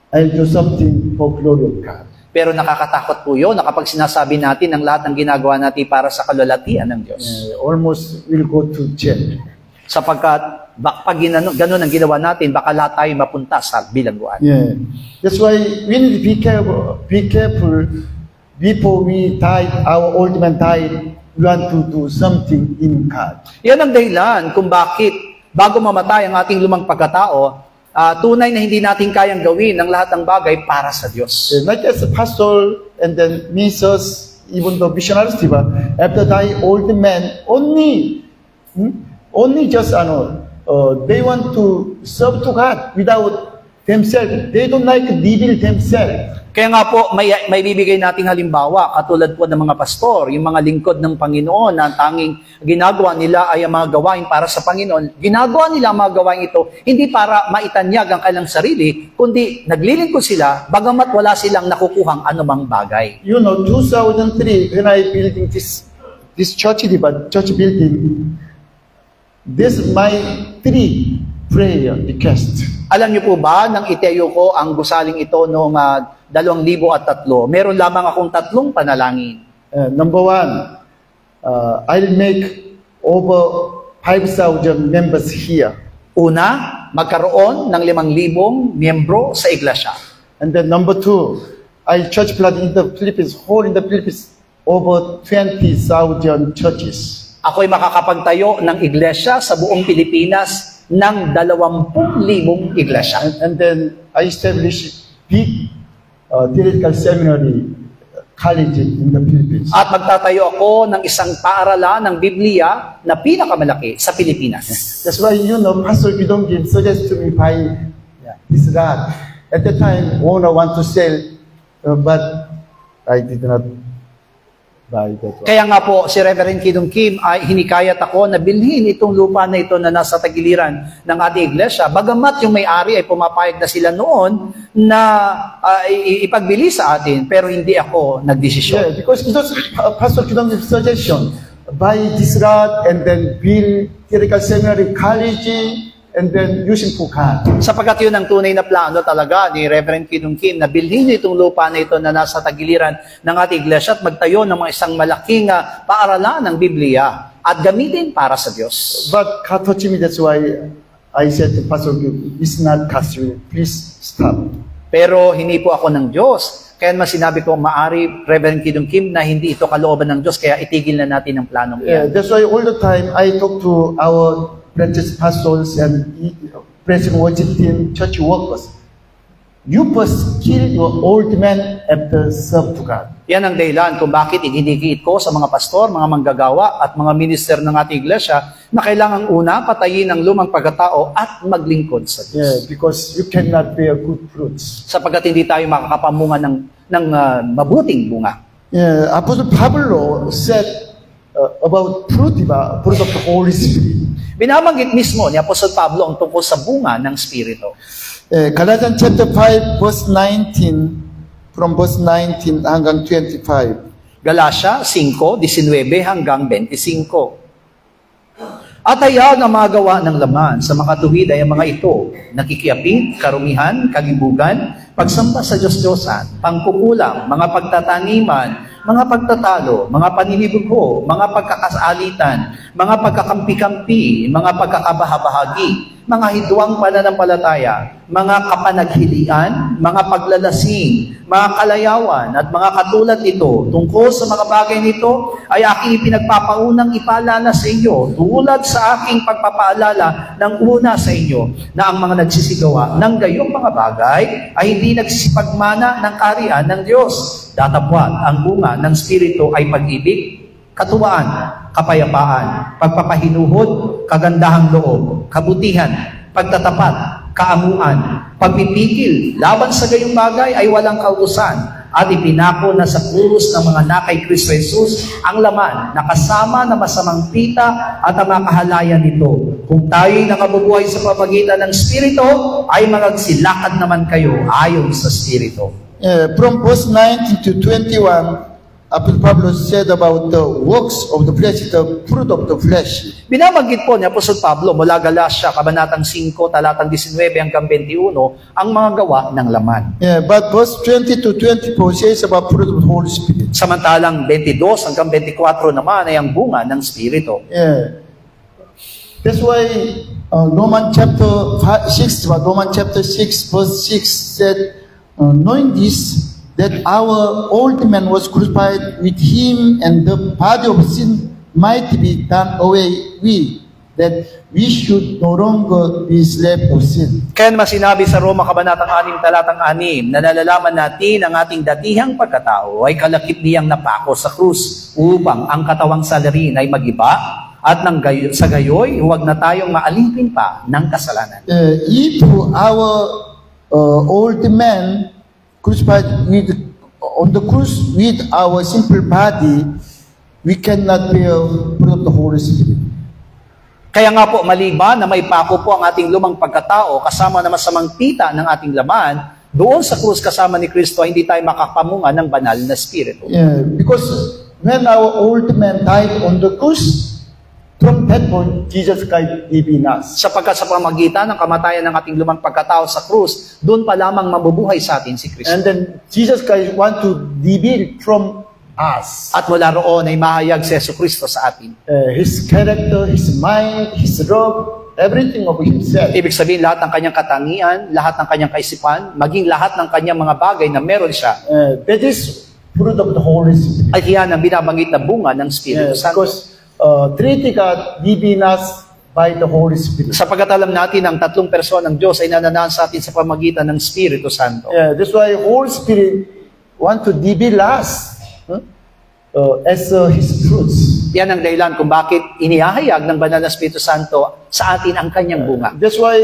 I'll do something for glory of God. Pero nakakatakot po yun na kapag sinasabi natin ang lahat ng ginagawa natin para sa kalwalhatian ng Diyos. Almost will go to jail. Sapagkat pag ganun ang ginawa natin, baka lahat tayo mapunta sa bilangguan. Yeah. That's why we need to be careful before we die, our old man died, we want to do something in God. Yan ang dahilan kung bakit bago mamatay ang ating lumang pagkatao, tunay na hindi natin kayang gawin ang lahat ng bagay para sa Diyos. Not just a pastor and then ministers, even the missionaries, after die, old man, only just they want to serve to God without themselves. They don't like to reveal themselves. Kaya nga po, may bibigay nating halimbawa, katulad po ng mga pastor, yung mga lingkod ng Panginoon na tanging ginagawa nila ay ang mga gawain para sa Panginoon. Ginagawa nila ang mga gawain ito, hindi para maitanyag ang kanilang sarili, kundi naglilingkod sila, bagamat wala silang nakukuhang anumang bagay. You know, 2003, when I building this church building, This is my 3 prayer request. Alam niyo po ba, nang itayo ko ang gusaling ito noong 2003, meron lamang akong 3 panalangin. Number 1, I'll make over 5,000 members here. Una, magkaroon ng 5,000 miyembro sa iglesia. And then number 2, I church plant in the Philippines, whole in the Philippines, over 20,000 churches. Ako'y makakapagtayo ng iglesia sa buong Pilipinas ng 20,000 iglesia. And then I established big theological seminary college in the Philippines. At magtatayo ako ng isang paaralan ng Biblia na pinakamalaki sa Pilipinas. That's why, Pastor Gidong Kim suggested to me buy this lot. At the time, owner want to sell, but I did not buy that one. Kaya nga po, si Reverend Kidong Kim ay hinikayat ako na bilhin itong lupa na ito na nasa tagiliran ng ating iglesia. Bagamat yung may-ari ay pumapayag na sila noon na ipagbili sa atin, pero hindi ako nagdesisyon. Yeah, because it was Pastor Kidong Kim's suggestion, buy this lot and then build theological seminary college, and then using Phuket. Sapagkat yun ang tunay na plano talaga ni Reverend Kidong Kim na bilhin itong lupa na ito na nasa tagiliran ng ating iglesia at magtayo ng mga isang malaking paaralan ng Biblia at gamitin para sa Diyos. But God touched me, that's why I said to Pastor Kim, it's not God's will, please stop. Pero hindi po ako ng Diyos. Kaya naman sinabi ko, maari, Reverend Kidong Kim, na hindi ito kalooban ng Diyos, kaya itigil na natin ang planong Yeah, iyan. that's why all the time I talk to our branches pastors and present worship team, church workers. You must kill your old man after serve to God. Yan ang dahilan kung bakit idinikiit ko sa mga pastor, mga manggagawa at mga minister ng ating iglesia na kailangang una patayin ang lumang pagkatao at maglingkod sa Diyos. Yeah, because you cannot bear good fruits. Sapagkat hindi tayo makakapamunga ng mabuting bunga. Yeah, Apostle Pablo said about fruit of the Holy Spirit. Binabanggit mismo ni Apostol Pablo ang tungkol sa bunga ng Espiritu. Galatians chapter 5 verse 19, from verse 19 hanggang 25. Galatia 5:19 hanggang 25. At ayaw na mga gawa ng laman sa makatuwid ay ang mga ito, nakikiapit, karumihan, kalibugan, pagsamba sa Diyos-Diyosan, pangkukulang, mga pagtataniman, mga pagtatalo, mga paninibugho, mga pagkakasaalitan, mga pagkakampi-kampi, mga pagkakabahabahagi, mga hidwang pananampalataya, mga kapanaghilian, mga paglalasing, mga kalayawan, at mga katulad nito. Tungkol sa mga bagay nito ay aking ipinagpapaunang ipaalala sa inyo, tulad sa aking pagpapaalala ng una sa inyo, na ang mga nagsisigawa ng gayong mga bagay ay hindi nagsisipagmana ng kaharian ng Diyos. Datapwat, ang bunga ng Espiritu ay pag-ibig, katuwaan, kapayapaan, pagpapahinuhod, kagandahang loob, kabutihan, pagtatapat, kaamuan, pagpipigil, laban sa gayong bagay ay walang kautusan, at ipinako na sa krus ng mga nakay Kristo Jesus ang laman na kasama na masamang pita at ang makahalayan nito. Kung tayo'y nakabubuhay sa pamagitan ng Espiritu, ay magagsilakad naman kayo ayon sa Espiritu. From verse 19 to 21, Apostle Pablo said about the works of the flesh, the fruit of the flesh. Binabanggit po ni Apostol Pablo mula Galatia, Kabanatang 5, talatang 19 hanggang 21, ang mga gawa ng laman. Yeah, but verse 20 to 24 says about fruit of the Holy Spirit. Samantalang 22 hanggang 24 naman ay ang bunga ng Espiritu. Yeah. That's why Romans chapter 6 verse 6 said, knowing this, that our old man was crucified with him, and the body of sin might be done away with, that we should no longer be slaves of sin. Kaya naman sinabi sa Roma Kabanatang 6, talatang 6, na nalalaman natin ang ating datihang pagkatao ay kalakip niyang napako sa krus upang ang katawang salarin ay magiba at sa gayoy, huwag na tayong maalipin pa ng kasalanan. If our old man crucified on the cross with our simple body, we cannot bear fruit of the Holy Spirit. Kaya nga po, maliban na may pako po ang ating lumang pagkatao kasama na masamang pita ng ating laman, doon sa krus kasama ni Kristo, hindi tayo makapamunga ng banal na Espiritu. Yeah, because when our old man died on the cross, from that point, Jesus Christ live in us. Sapagkat sa pamagitan ng kamatayan ng ating lumang pagkatao sa krus, doon pa lamang mabubuhay sa atin si Kristo. And then Jesus Christ want to reveal from us At mula roon ay mahayag si Yesu Kristo sa atin. His character, His mind, His love, everything of Himself. Ibig sabihin, lahat ng kanyang katangian, lahat ng kanyang kaisipan, maging lahat ng kanyang mga bagay na meron siya, That is fruit of the Holy Spirit. ay yan ang binabanggit na bunga ng Espiritu Santo. Because Trinity God live in us by the Holy Spirit. Sapagkat alam natin ang tatlong persona ng Diyos ay nananahan sa atin sa pamagitan ng Espiritu Santo. That's why Holy Spirit want to reveal us as His fruits. Yan ang dahilan kung bakit inihahayag ng Banal na Espiritu Santo sa atin ang kanyang bunga. That's why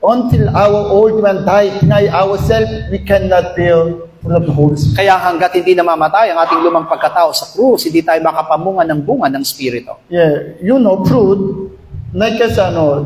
until our old man die, deny ourselves, we cannot bear fruit of the Holy Spirit. Kaya hanggat hindi namamatay ang ating lumang pagkatao sa krus, hindi tayo makapamunga ng bunga ng Espiritu. You know, fruit, like as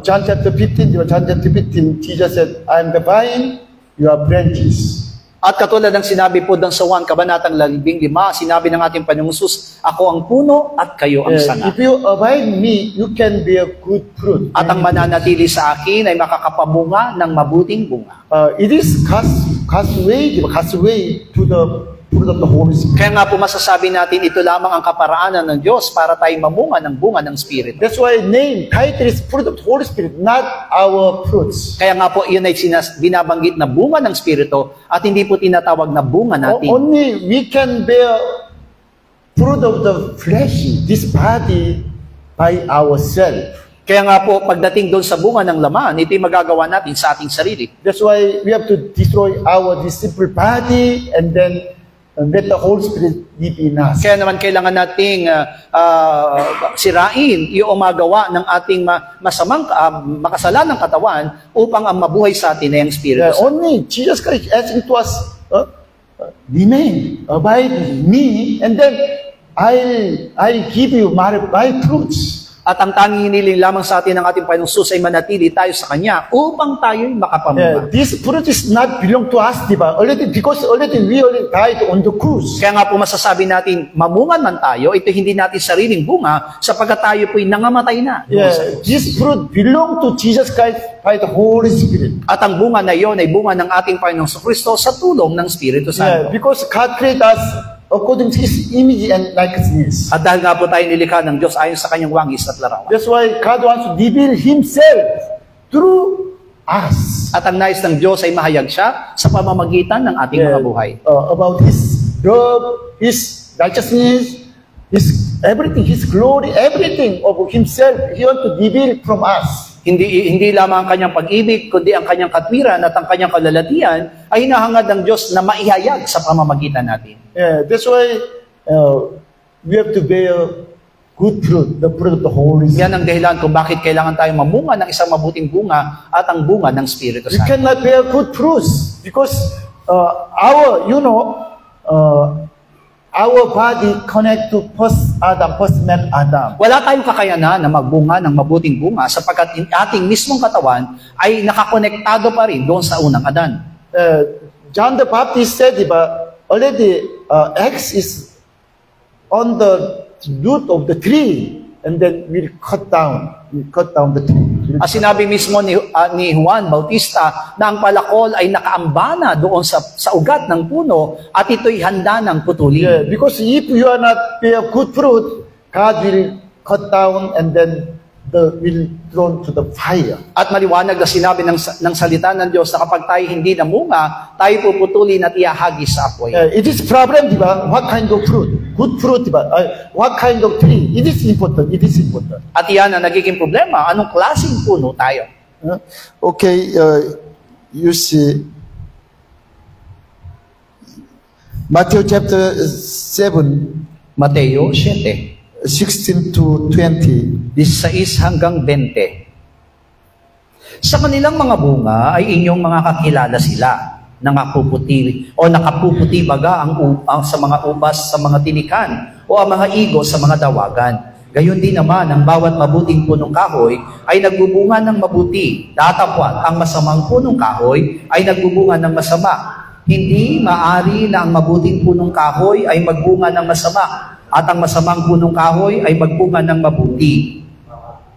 John chapter 15, Jesus said, I am the vine, you are branches. At katulad ng sinabi po doon sa 1 Kabanatang 15, sinabi ng ating Panginoong Hesus, ako ang puno at kayo ang sanga. If you abide in me, you can bear good fruit. At ang mananatili sa akin ay makakapamunga ng mabuting bunga. It is God's way to the fruit of the Holy Spirit. Kaya nga po masasabi natin, ito lamang ang kaparaanan ng Diyos para tayong mamunga ng bunga ng Espiritu. That's why title is fruit of the Holy Spirit, not our fruits. Kaya nga po, yun ay binabanggit na bunga ng Espiritu at hindi po tinatawag na bunga natin. Only we can bear fruit of the flesh, this body, by ourselves. Kaya nga po, pagdating doon sa bunga ng laman, ito'y magagawa natin sa ating sarili. That's why we have to destroy our simple body and then let the Holy Spirit live in us. Kaya naman kailangan nating sirain yung magawa ng ating makasalanang katawan upang ang mabuhay sa atin ay ang Espiritu Santo. Only Jesus Christ asking to us, remain, abide in me, and then I'll give you my fruits. At ang tanging hiniling lamang sa atin ng ating Panginoong Hesus ay manatili tayo sa Kanya upang tayo'y makapamunga. This fruit is not belong to us, diba? Because we already died on the cross. Kaya nga po masasabi natin, mamungan man tayo, ito hindi natin sariling bunga sapagkat tayo po'y nangamatay na. This fruit belong to Jesus Christ by the Holy Spirit. At ang bunga na iyon ay bunga ng ating Panginoong Kristo sa tulong ng Espiritu Santo. Because God created us according to His image and likeness. At dahil nga po tayo nilikha ng Diyos ayon sa kanyang wangis at larawan. That's why God wants to reveal Himself through us. At ang nais ng Diyos ay mahayag siya sa pamamagitan ng ating mga buhay. About His love, His righteousness, His everything, His glory, everything of Himself, He wants to reveal from us. Hindi lamang ang kanyang pag-ibig, kundi ang kanyang katwiran at ang kanyang kalalatian ay hinahangad ng Diyos na maihayag sa pamamagitan natin. That's why we have to bear good fruit, the fruit of the Holy Spirit. Yan ang dahilan kung bakit kailangan tayo mamunga ng isang mabuting bunga at ang bunga ng Espiritu We Santo. cannot bear good fruits because our body connect to first man Adam. Wala tayong kakayanan na magbunga ng mabuting bunga sapagkat ating mismong katawan ay nakakonektado pa rin doon sa unang Adan. John the Baptist said, already X is on the root of the tree, and then we'll cut down the tree. Ang sinabi mismo ni Juan Bautista na ang palakol ay nakaambana doon sa ugat ng puno at ito'y handa ng putulin. Because if you are not bear good fruit, God will cut down and then will thrown to the fire. At maliwanag na sinabi ng salita ng Diyos na kapag tayo hindi namunga, tayo puputulin at iahagis sa apoy. It is problem, diba? What kind of fruit? Good fruit, diba? What kind of tree? It is important. It is important. At iyan ang nagiging problema. Anong klaseng puno tayo? Okay, you see, Matthew chapter 7, Mateo 7. 16 to 20. 16 hanggang 20. Sa kanilang mga bunga ay inyong mga kakilala sila. Nakapuputi baga ang sa mga ubas sa mga tinikan o ang mga igo sa mga dawagan. Gayon din naman ang bawat mabuting punong kahoy ay nagbubunga ng mabuti. Datapwat ang masamang punong kahoy ay nagbubunga ng masama. Hindi maari na ang mabuting punong kahoy ay magbunga ng masama at ang masamang punong kahoy ay magbunga ng mabuti.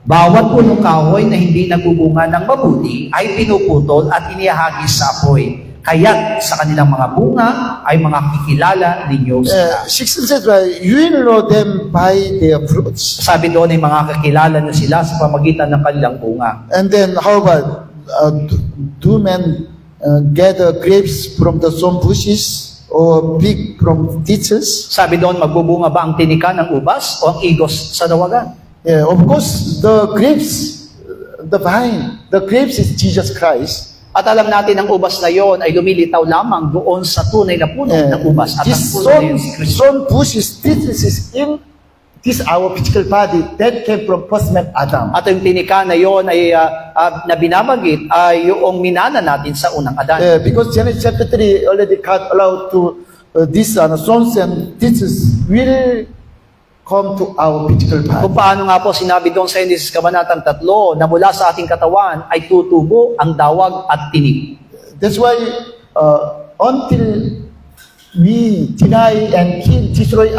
Bawat punong kahoy na hindi nagbubunga ng mabuti ay pinuputol at inihagis sa apoy. Kaya't sa kanilang mga bunga ay mga kikilala ninyo sila. 16 says, you will know them by their fruits. Sabi doon ay mga kakilala nyo sila sa pamagitan ng kanilang bunga. And then, how about, do men gather grapes from the thorn bushes or fig from thistles? Sabi doon, magbubunga ba ang tinika ng ubas o ang igos sa dawagan? Yeah, of course, the grapes, the vine, the grapes is Jesus Christ. At alam natin ang ubas na yon ay lumilitaw lamang doon sa tunay na puno ng ubas. At ang This puno na yun si Kristo. thorn bushes, thistles is in this our physical body that came from first man Adam. At yung tinika na yon ay na binabagit ay yung minana natin sa unang Adan. Because Genesis chapter 3 already cut allowed to this thorns and thistles will come to our physical body. Kung paano nga po sinabi doon sa Genesis Kabanatang 3 na mula sa ating katawan ay tutubo ang dawag at tinik. That's why until we deny and destroy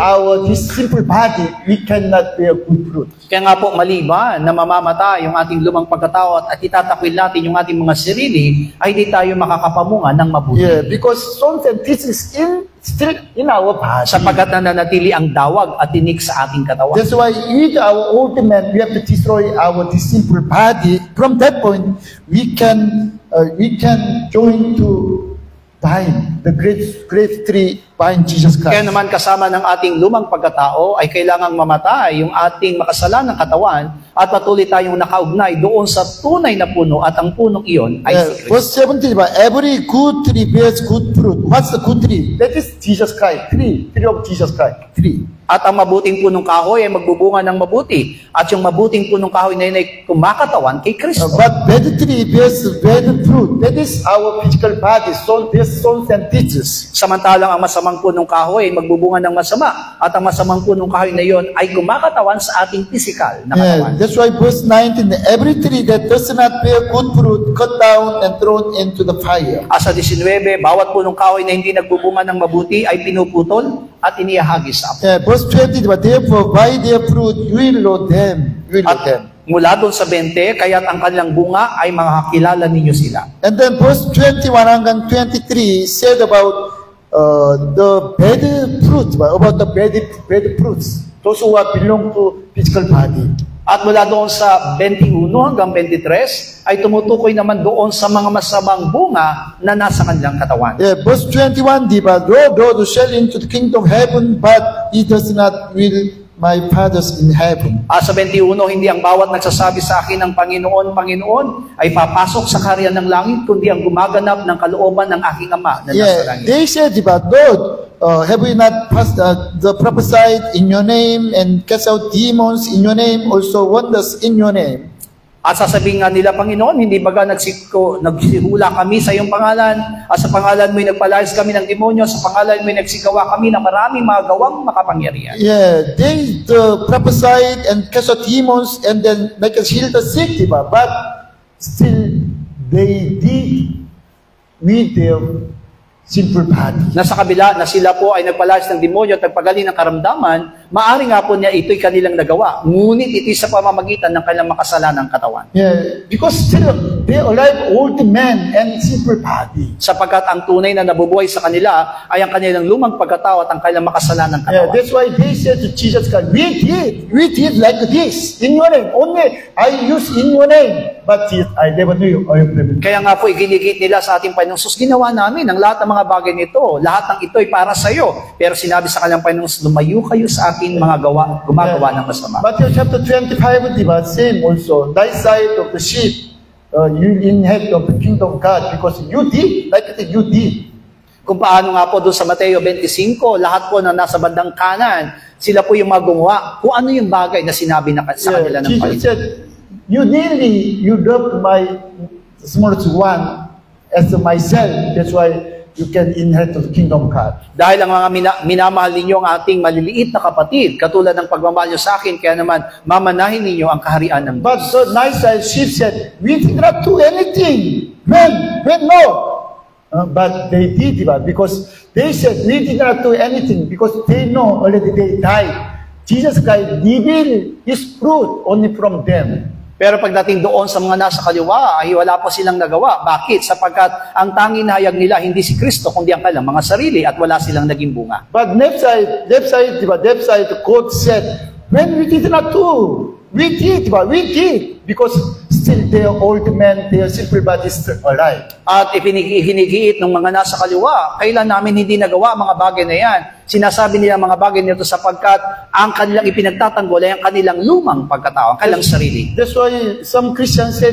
this simple body, we cannot bear good fruit. Kaya nga po maliban na mamamatay yung ating lumang pagkatao at itatakwil natin yung ating mga sarili, ay di tayo makakapamunga ng mabuti. Yeah, because thorns and thistles still in our body. Sapagkat nananatili ang dawag at tinik sa ating katawan. That's why with our old man, we have to destroy this simple body. From that point, we can join to vine, the great tree, vine Jesus Christ. Kaya naman kasama ng ating lumang pagkatao ay kailangang mamatay yung ating makasalanang katawan at patuloy tayong nakaugnay doon sa tunay na puno at ang punong iyon ay si Kristo. Verse 17, every good tree bears good fruit. What's the good tree? That is Jesus Christ. Tree of Jesus Christ. Tree. At ang mabuting punong kahoy ay magbubunga ng mabuti. At yung mabuting punong kahoy na yun ay kumakatawan kay Kristo. But bad tree bears bad fruit. That is our physical body. So there's thorns and thistles. Samantalang ang masamang punong kahoy ay magbubunga ng masama. At ang masamang punong kahoy na yun ay kumakatawan sa ating physical na katawan. That's why verse 19, every tree that does not bear good fruit, cut down and thrown into the fire. Sa 19, bawat punong kahoy na hindi nagbubunga ng mabuti ay pinuputol at inihagis sa apoy. Verse 20, but therefore by their fruit you will know them. You will know them. Mula doon sa 20, kaya't ang kanilang bunga ay makakilala ninyo sila. And then verse 21 hanggang 23 said about the bad fruit, about the bad fruits, those who belong to physical body. At mula doon sa 21 hanggang 23, ay tumutukoy naman doon sa mga masamang bunga na nasa kanilang katawan. Yeah, verse 21, diba? Though shall into the kingdom of heaven, but he does not will my Father's in heaven. Sa 21, hindi ang bawat nagsasabi sa akin ng Panginoon, Panginoon, ay papasok sa kaharian ng langit, kundi ang gumaganap ng kalooban ng aking Ama na nasa langit. They said, diba, Lord, have we not prophesied in your name and cast out demons in your name, also wonders in your name? At sasabihin nga nila, Panginoon, hindi baga nagsihula kami sa iyong pangalan, at sa pangalan mo'y nagpalayas kami ng demonyo, sa pangalan mo'y nagsigawa kami ng maraming mga gawang makapangyarihan. Yeah, they prophesied and cast out demons and then make us heal the sick, diba? But still, they did with their simple body. Nasa kabila na sila po ay nagpalayas ng demonyo at nagpagaling ng karamdaman, maaari nga po niya ito'y kanilang nagawa. Ngunit ito'y sa pamamagitan ng kanilang makasalanang katawan. Yeah, because still they alive old men and simple body. Sapagkat ang tunay na nabubuhay sa kanila ay ang kanilang lumang pagkatao at ang kanilang makasalanang Yeah, katawan. that's why they said to Jesus Christ, we did like this, in your name. Only I use in your name. But I never knew you. Kaya nga po, iginigit nila sa ating Panginoong Sus, ginawa namin ang lahat ng mga bagay nito. Lahat ng ito'y para sa iyo. Pero sinabi sa kanyang Panginoong Sus, lumayo kayo sa aking mga gumagawa ng masama. Matthew chapter 25, diba? Same also. Thy side of the sheep, you inherit of the kingdom of God because you did, like you did. Kung paano nga po doon sa Mateo 25, lahat po na nasa bandang kanan, sila po yung mga gumawa. Kung ano yung bagay na sinabi na sa kanila ng Jesus Panginoon. said, you dropped my smallest one as myself. That's why you can inherit the kingdom of God. Dahil ang mga minamahal ninyo ang ating maliliit na kapatid, katulad ng pagmamahal nyo sa akin, kaya naman mamanahin ninyo ang kaharian ng Diyos. But the nice side, she said, we did not do anything. When no. But they did, because they said, we did not do anything, because they know already they died. Jesus Christ revealed His fruit only from them. Pero pagdating doon sa mga nasa kaliwa, ay wala pa silang nagawa. Bakit? Sapagkat ang tanging nahayag nila hindi si Kristo, kundi ang kanilang mga sarili at wala silang naging bunga. But left side, God said, when we did not do, we did. Because still their old men, their simple bodies still alive. At ihinigiit ng mga nasa kaliwa, kailan namin hindi nagawa ang mga bagay na yan? Sinasabi nila mga bagay nito sapagkat ang kanilang ipinagtatanggol ay ang kanilang lumang pagkatao, ang kanilang sarili. That's why some Christians say,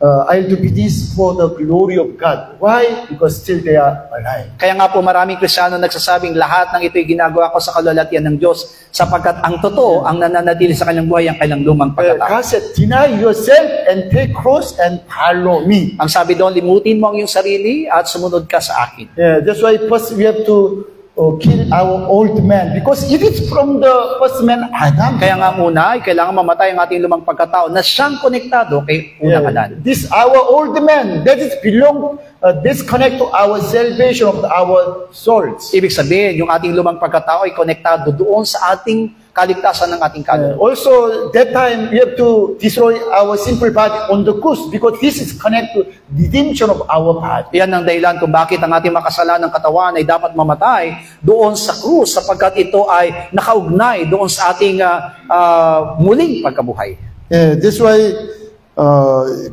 I'll do this for the glory of God. Why? Because still they are alive. Kaya nga po maraming Kristiyano nagsasabing lahat ng ito'y ginagawa ko sa kalwalatian ng Diyos sapagkat ang totoo, ang nananatili sa kanilang buhay, ang kanilang lumang pagkatao. God said, deny yourself and take cross and follow me. Ang sabi doon, limutin mo ang iyong sarili at sumunod ka sa akin. Yeah, that's why first we have to kill our old man. Because it is from the first man, Adam. Kaya nga muna, ay kailangan mamatay ang ating lumang pagkatao na siyang konektado kay unang Adan. This our old man, that is disconnect to our salvation of our souls. Ibig sabihin, yung ating lumang pagkatao ay konektado doon sa ating kaligtasan ng ating kaluluwa. Also, that time, we have to destroy our simple body on the cross because this is connected to redemption of our body. Yan ang dahilan kung bakit ang ating makasalanang katawan ay dapat mamatay doon sa krus sapagkat ito ay nakaugnay doon sa ating muling pagkabuhay. That's why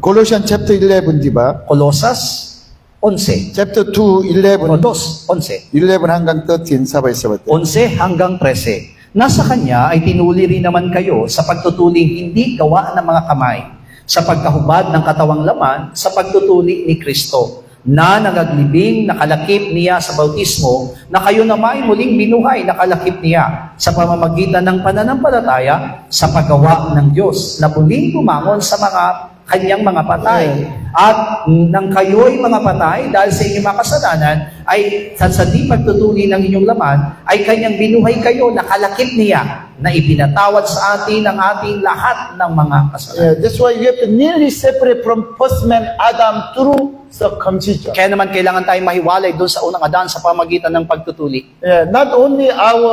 Colossians chapter 11, di ba? Kolosas 11. Chapter 2, 11. O 2, 11. 11 hanggang 13, sabay-sabay. 11 hanggang 13. Nasa Kanya ay tinuli rin naman kayo sa pagtutuling hindi gawa ng mga kamay, sa pagkahubad ng katawang laman, sa pagtutuli ni Kristo, na nagaglibing nakalakip niya sa bautismo, na kayo naman muling binuhay nakalakip niya sa pamamagitan ng pananampalataya sa paggawa ng Diyos, na muling bumangon sa mga kanyang mga patay. At nang kayo'y mga patay dahil sa inyong mga kasalanan, ay sa di pagtutuli ng inyong laman, ay kanyang binuhay kayo, nakalakip niya, na ipinatawad sa atin ang ating lahat ng mga kasalanan. That's why we have to nearly separate from first man Adam through circumcision. Kaya naman kailangan tayong mahiwalay doon sa unang Adan sa pamagitan ng pagtutuli. Not only our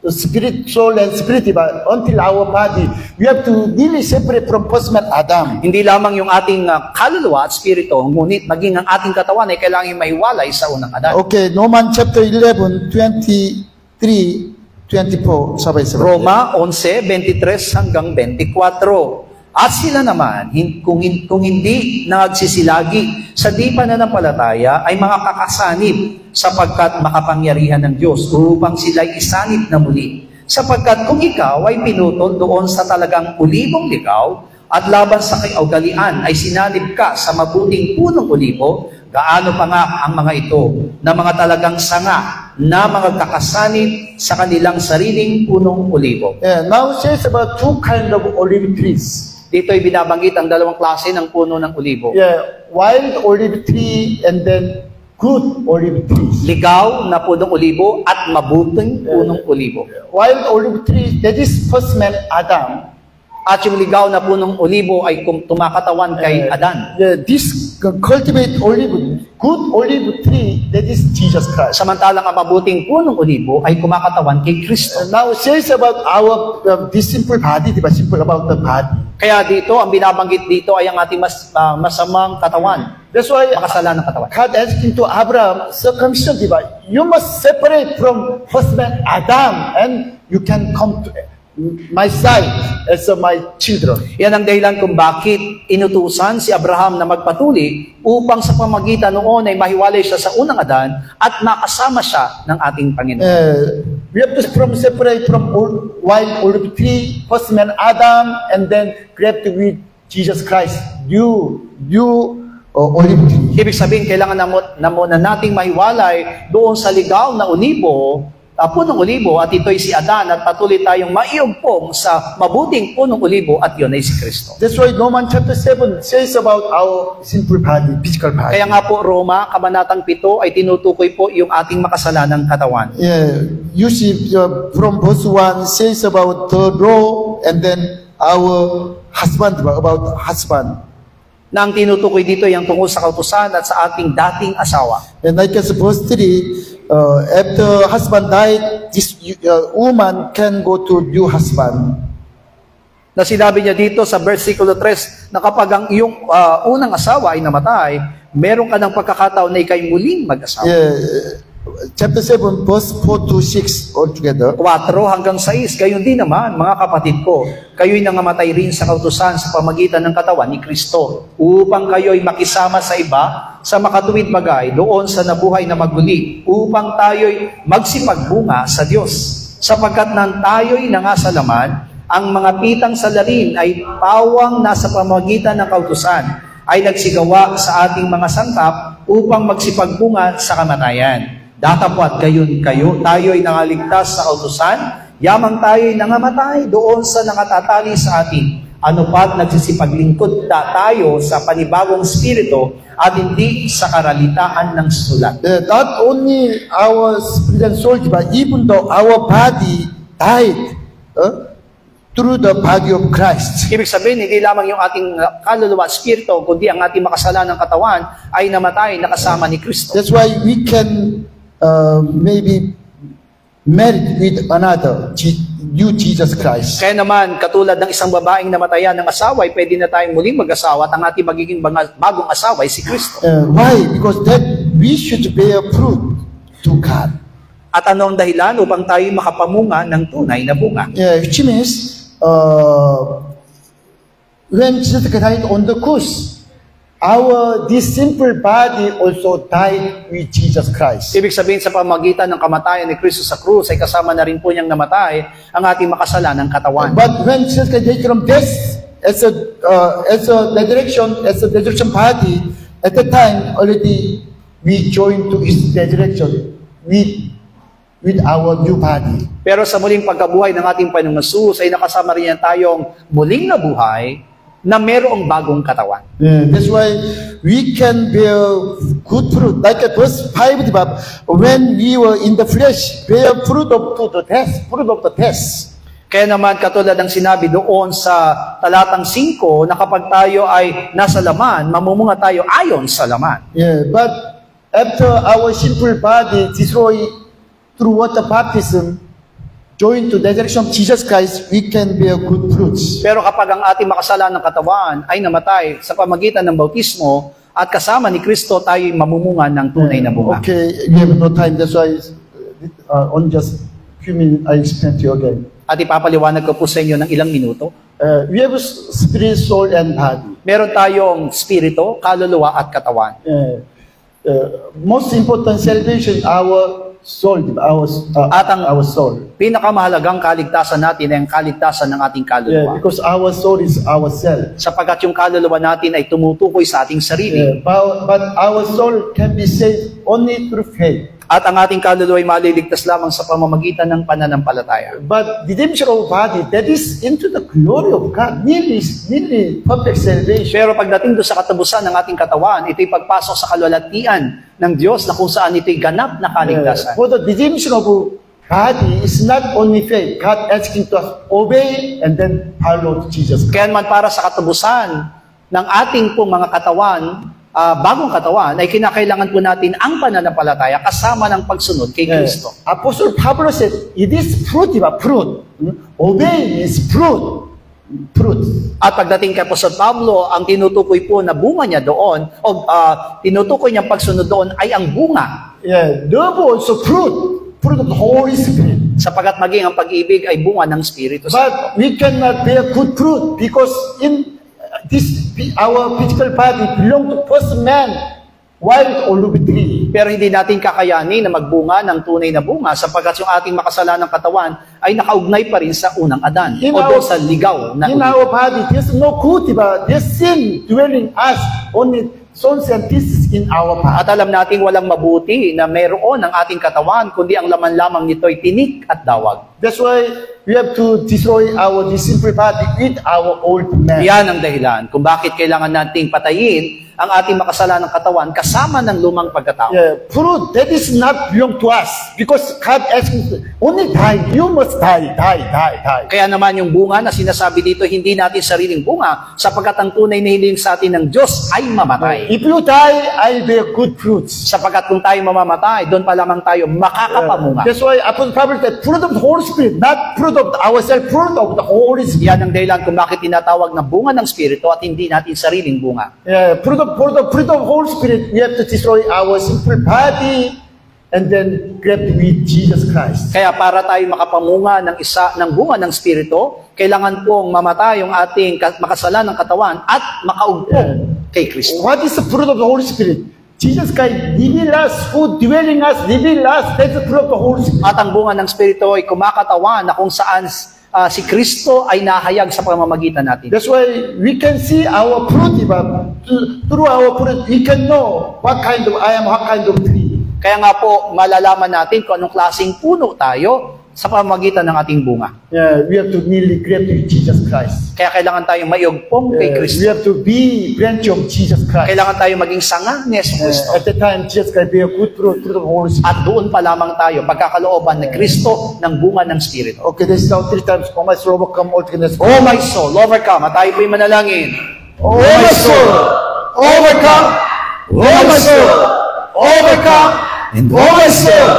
spirit, soul, and spirit, but until our body, we have to really separate from first man Adam. Hindi lamang yung ating kaluluwa at spirito, ngunit maging ang ating katawan ay kailangan mahiwalay sa unang Adan. Okay, Romans chapter 11, 23, 24, sabay-sabay. Roma 11:23 hanggang 24. At sila naman, kung hindi nagsisilagi sa di pananampalataya, ay mga kakasanib sapagkat makapangyarihan ng Diyos upang sila'y isanib na muli. Sapagkat kung ikaw ay pinutol doon sa talagang ulibong ligaw at laban sa kaugalian ay sinanib ka sa mabuting punong ulibo, gaano pa nga ang mga ito na mga talagang sanga na mga kakasanib sa kanilang sariling punong ulibo. Now it says about two kind of olive trees. Dito ay binabanggit ang dalawang klase ng puno ng ulibo. Wild olive tree and then good olive trees. Ligaw na punong ulibo at mabuting punong ulibo. Wild olive tree, that is first man Adam. At yung ligaw na punong ulibo ay tumakatawan kay Adan. This cultivate olive, good olive tree, that is Jesus Christ. Samantalang ang mabuting punong ulibo ay kumakatawan kay Kristo. Now it says about our this simple body, diba? Simple about the body. Kaya dito, ang binabanggit dito ay ang ating masamang katawan. That's why makasalanang katawan. God asking to Abraham, circumcision, diba? You must separate from first man Adam and you can come to my side as my children. Yan ang dahilan kung bakit inutusan si Abraham na magpatuli upang sa pamagitan noon ay mahiwalay siya sa unang Adan at makasama siya ng ating Panginoon. We have to separate from wild olive tree, first man Adam, and then graft with Jesus Christ. You olive tree. Ibig sabihin, kailangan na muna nating mahiwalay doon sa ligaw na unibo, punong ulibo, at ito'y si Adan, at patuloy tayong maiugpong sa mabuting punong ulibo, at yun ay si Kristo. That's why Romans chapter 7 says about our sinful body, physical body. Kaya nga po, Roma, kabanatang 7, ay tinutukoy po yung ating makasalanang katawan. You see, from verse 1 says about the law, and then our husband, about husband. Na ang tinutukoy dito ay ang tungkol sa kautusan at sa ating dating asawa. And like as verse 3, after husband died, this woman can go to new husband. Na sinabi niya dito sa versikulo 3 na kapag ang iyong unang asawa ay namatay, meron ka ng pagkakataon na ikay muling mag-asawa. Chapter 7, verse 4 to 6 altogether. 4 hanggang 6, gayon din naman, mga kapatid ko, kayo'y nangamatay rin sa kautusan sa pamagitan ng katawan ni Kristo, upang kayo'y makisama sa iba sa makatuwid bagay doon sa nabuhay na magmuli, upang tayo'y magsipagbunga sa Diyos. Sapagkat nang tayo'y nangasalaman, ang mga pitang salarin ay pawang nasa pamagitan ng kautusan, ay nagsigawa sa ating mga sangkap upang magsipagbunga sa kamatayan. Datapwat gayon tayo'y nangaligtas sa kautusan, yamang tayo'y nangamatay doon sa nakatatali sa atin. Ano pat nagsisipaglingkod tayo sa panibagong spirito at hindi sa karalitaan ng sulat. Not only our spirit and soul, but even though our body died through the body of Christ. Ibig sabihin, hindi lamang yung ating kaluluwa at spirito, kundi ang ating makasalanang katawan ay namatay nakasama ni Kristo. That's why we can maybe married with another, new Jesus Christ. Kaya naman, katulad ng isang babaeng namatayan ng asawa, ay pwede na tayong muling mag-asawa at ang ating magiging bagong asawa ay si Kristo. Why? Because that we should bear fruit to God. At ano ang dahilan upang tayo makapamunga ng tunay na bunga? Which means, when Jesus died on the cross, this simple body also died with Jesus Christ. Ibig sabihin sa pamagitan ng kamatayan ni Kristo sa krus ay kasama na rin po niyang namatay ang ating makasalanang katawan. But when Jesus died from death as a resurrection body, at the time already we joined to His resurrection with our new body. Pero sa muling pagkabuhay ng ating Panginoong Hesus ay nakasama rin yan tayong muling nabuhay na merong bagong katawan. That's why we can bear good fruit. Like verse 5, diba? When we were in the flesh, bear fruit of the test. Kaya naman katulad ng sinabi doon sa talatang 5 na kapag tayo ay nasa laman, mamumunga tayo ayon sa laman. But after our simple body destroyed through water baptism, joined to the resurrection of Jesus Christ, we can bear good fruits. Pero kapag ang ating makasalanang katawan ay namatay sa pamagitan ng bautismo at kasama ni Kristo, tayo'y mamumunga ng tunay na bunga. Okay, we have no time. That's why on just few minutes I explain to you again. At ipapaliwanag ko po sa inyo ng ilang minuto. We have spirit, soul, and body. Meron tayong spirito, kaluluwa at katawan. Most important salvation, our soul, our soul. Pinakamahalagang kaligtasan natin ay ang kaligtasan ng ating kaluluwa. Because our soul is ourself. Sapagkat yung kaluluwa natin ay tumutukoy sa ating sarili. But our soul can be saved only through faith. At ang ating kaluluwa ay maliligtas lamang sa pamamagitan ng pananampalataya. But redemption of body, that is into the glory of God, nearly perfect salvation. Pero pagdating doon sa katapusan ng ating katawan, ito'y pagpasok sa kalwalatian ng Diyos na kung saan ito'y ganap na kaligtasan. For the redemption of body is not only faith. God asking to us obey and then follow Jesus Christ. Kaya naman para sa katapusan ng ating pong mga katawan, bagong katawan, ay kinakailangan po natin ang pananampalataya kasama ng pagsunod kay Kristo. Apostle Pablo said, it is fruit. Obey is fruit. At pagdating kay Apostol Pablo, ang tinutukoy po na bunga niya doon, o tinutukoy niyang pagsunod doon ay ang bunga. Love also fruit of the Holy Spirit. Sapagkat maging ang pag-ibig ay bunga ng Espiritu Santo. But we cannot bear good fruit because in our physical body belong to first man, wild or tree. Pero hindi natin kakayanin na magbunga ng tunay na bunga sapagkat yung ating makasalanang katawan ay nakaugnay pa rin sa unang Adan o doon sa ligaw na in our body, there's no good, there's sin dwelling us, only sons and pieces in our body. At alam natin walang mabuti na mayroon ang ating katawan kundi ang laman lamang nito ay tinik at dawag. That's why we have to destroy our simple body with our old man. Yan ang dahilan kung bakit kailangan nating patayin ang ating makasalanang katawan kasama ng lumang pagkatao. Fruit, that is not belong to us. Because God asking, only die, you must die. Kaya naman yung bunga na sinasabi dito, hindi natin sariling bunga, sapagkat ang tunay na hiling sa atin ng Diyos ay mamatay. If you die, I'll bear good fruits. Sapagkat kung tayo mamamatay, doon pa lamang tayo makakapamunga. That's why Apostle Pablo said, fruit of the Holy Spirit, not fruit of ourselves, fruit of the Holy Spirit. Yan ang dahilan kung bakit tinatawag na bunga ng Espiritu at hindi natin sariling bunga. Fruit of Holy Spirit, we have to destroy our sinful body and then grab with Jesus Christ. Kaya para tayo makapamunga ng bunga ng Espiritu, kailangan pong mamatay yung ating makasalanang katawan at makaugpong kay Kristo. What is the fruit of the Holy Spirit? Jesus Christ living us, who dwelling us, living us, that's the fruit of the Holy Spirit. At ang bunga ng Espiritu ay kumakatawan na kung saan si Kristo ay nahayag sa pamamagitan natin. That's why we can see our fruit, through our fruit, we can know what kind of I am, what kind of tree. Kaya nga po, malalaman natin kung anong klaseng puno tayo sa pamamagitan ng ating bunga. We have to nearly grab to Jesus Christ. Kaya kailangan tayong mayugpong kay Kristo. We have to be branch of Jesus Christ. Kailangan tayong maging sanga ni Yesu Kristo. At the time, Jesus Christ be a good fruit of the Holy Spirit. At doon pa lamang tayo, pagkakalooban ni Kristo ng bunga ng Espiritu. Okay, this is now 3 times. Oh, my soul, overcome all goodness. Oh my soul, overcome. At tayo po'y manalangin. Oh, my soul, overcome. Oh, my soul, overcome. Oh, my soul,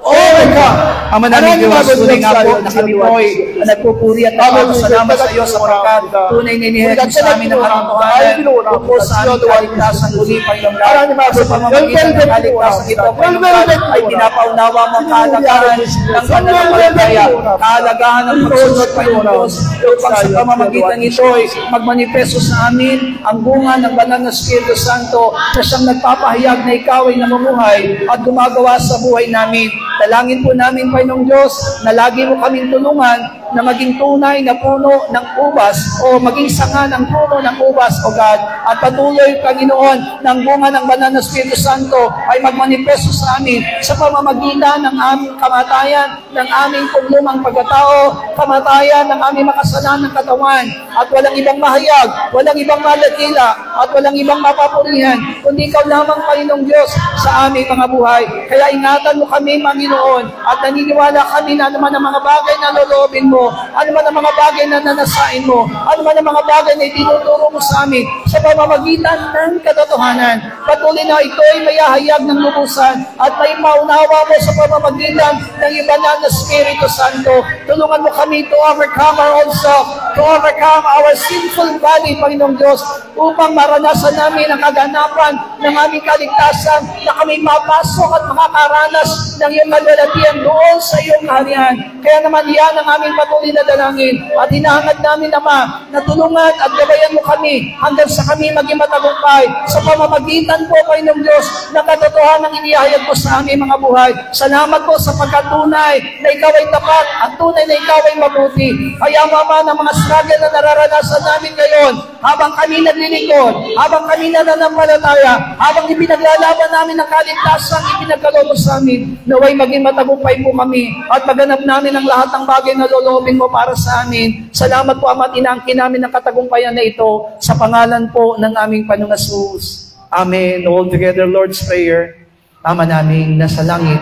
overcome. Ama namin Diyos, tunay nga po na kami po'y nagpupuri at nagpapasalamat sa iyo sapagkat tunay na inihayag sa amin ang katotohanan tungkol sa aming kaligtasan muli, Panginoong Lord. Sa pamamagitan ng kaligtasan ito, Panginoong Lord, ay pinapaunawa mo ang kahalagahan ng pananampalataya, kahalagahan ng pagsunod, Panginoong Diyos, upang sa pamamagitan ito ay magmanifesto sa amin ang bunga ng banal na Espiritu Santo na siyang nagpapahayag na ikaw ay namumuhay at gumagawa sa buhay namin. Dalangin po namin, Panginoong Diyos, na lagi mo kaming tulungan na maging tunay na puno ng ubas o maging sanga ng puno ng ubas, O God. At patuloy, Panginoon, ng bunga ng banal na Espiritu Santo ay magmanifesto sa amin sa pamamagitan ng aming kamatayan, ng aming lumang pagkatao, kamatayan ng aming makasalanang katawan. At walang ibang mahayag, walang ibang malakila, at walang ibang mapapurihan, kundi ikaw lamang, Panginoong Diyos, sa aming mga buhay. Kaya ingatan mo kami, Panginoon, at naniniwala kami na naman ang mga bagay na loloobin mo, ano man ang mga bagay na nanasain mo, ano man ang mga bagay na itinuturo mo sa amin sa pamamagitan ng katotohanan. Patuloy na ito ay mayahayag ng lubusan at may maunawa mo sa pamamagitan ng banal na Espiritu Santo. Tulungan mo kami to overcome our own self, to overcome our sinful body, Panginoong Diyos, upang maranasan namin ang kaganapan ng aming kaligtasan na kami mapasok at makakaranas ng iyong kalwalatian doon sa iyong kaharian. Kaya naman yan ang aming patuloy na dalangin at hinahangad namin, Ama, na tulungan at gabayan mo kami hanggang sa kami maging matagumpay sa pamamagitan po, Panginoong Diyos, na katotohanan ng inihayag mo sa aming mga buhay. Salamat po sa pagkatunay na ikaw ay tapat at tunay na ikaw ay mabuti. Kaya, Mama, ng mga struggle na nararanasan namin ngayon, habang kami naglilingkod, habang kami nananampalataya, habang ipinaglalaban namin ang kaligtasan, ipinagkaloob mo sa amin, naway maging matagumpay po kami at maganap namin ang lahat ng bagay na loloobin mo para sa amin. Salamat po, Ama, at inaangkin namin ang katagumpayan na ito sa pangalan po ng aming Panginoong Jesus. Amen. All together, Lord's Prayer. Ama naming nasa langit,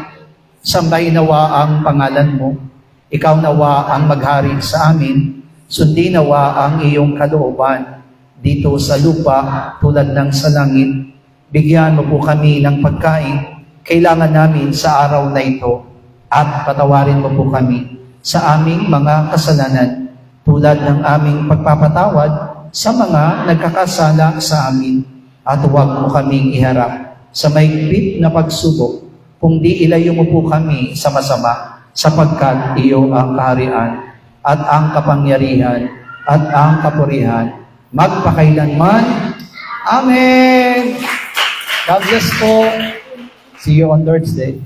sambahin nawa ang pangalan mo. Ikaw nawa ang maghari sa amin. Sundin nawa ang iyong kalooban dito sa lupa tulad ng sa langit. Bigyan mo po kami ng pagkain kailangan namin sa araw na ito at patawarin mo po kami sa aming mga kasalanan tulad ng aming pagpapatawad sa mga nagkakasala sa amin at huwag mo kaming iharap sa mahigpit na pagsubok kundi ilayo mo po kami sa masama sapagkat iyo ang kaharian at ang kapangyarihan at ang kapurihan magpakailanman. Amen. God bless po. See you on Lord's Day.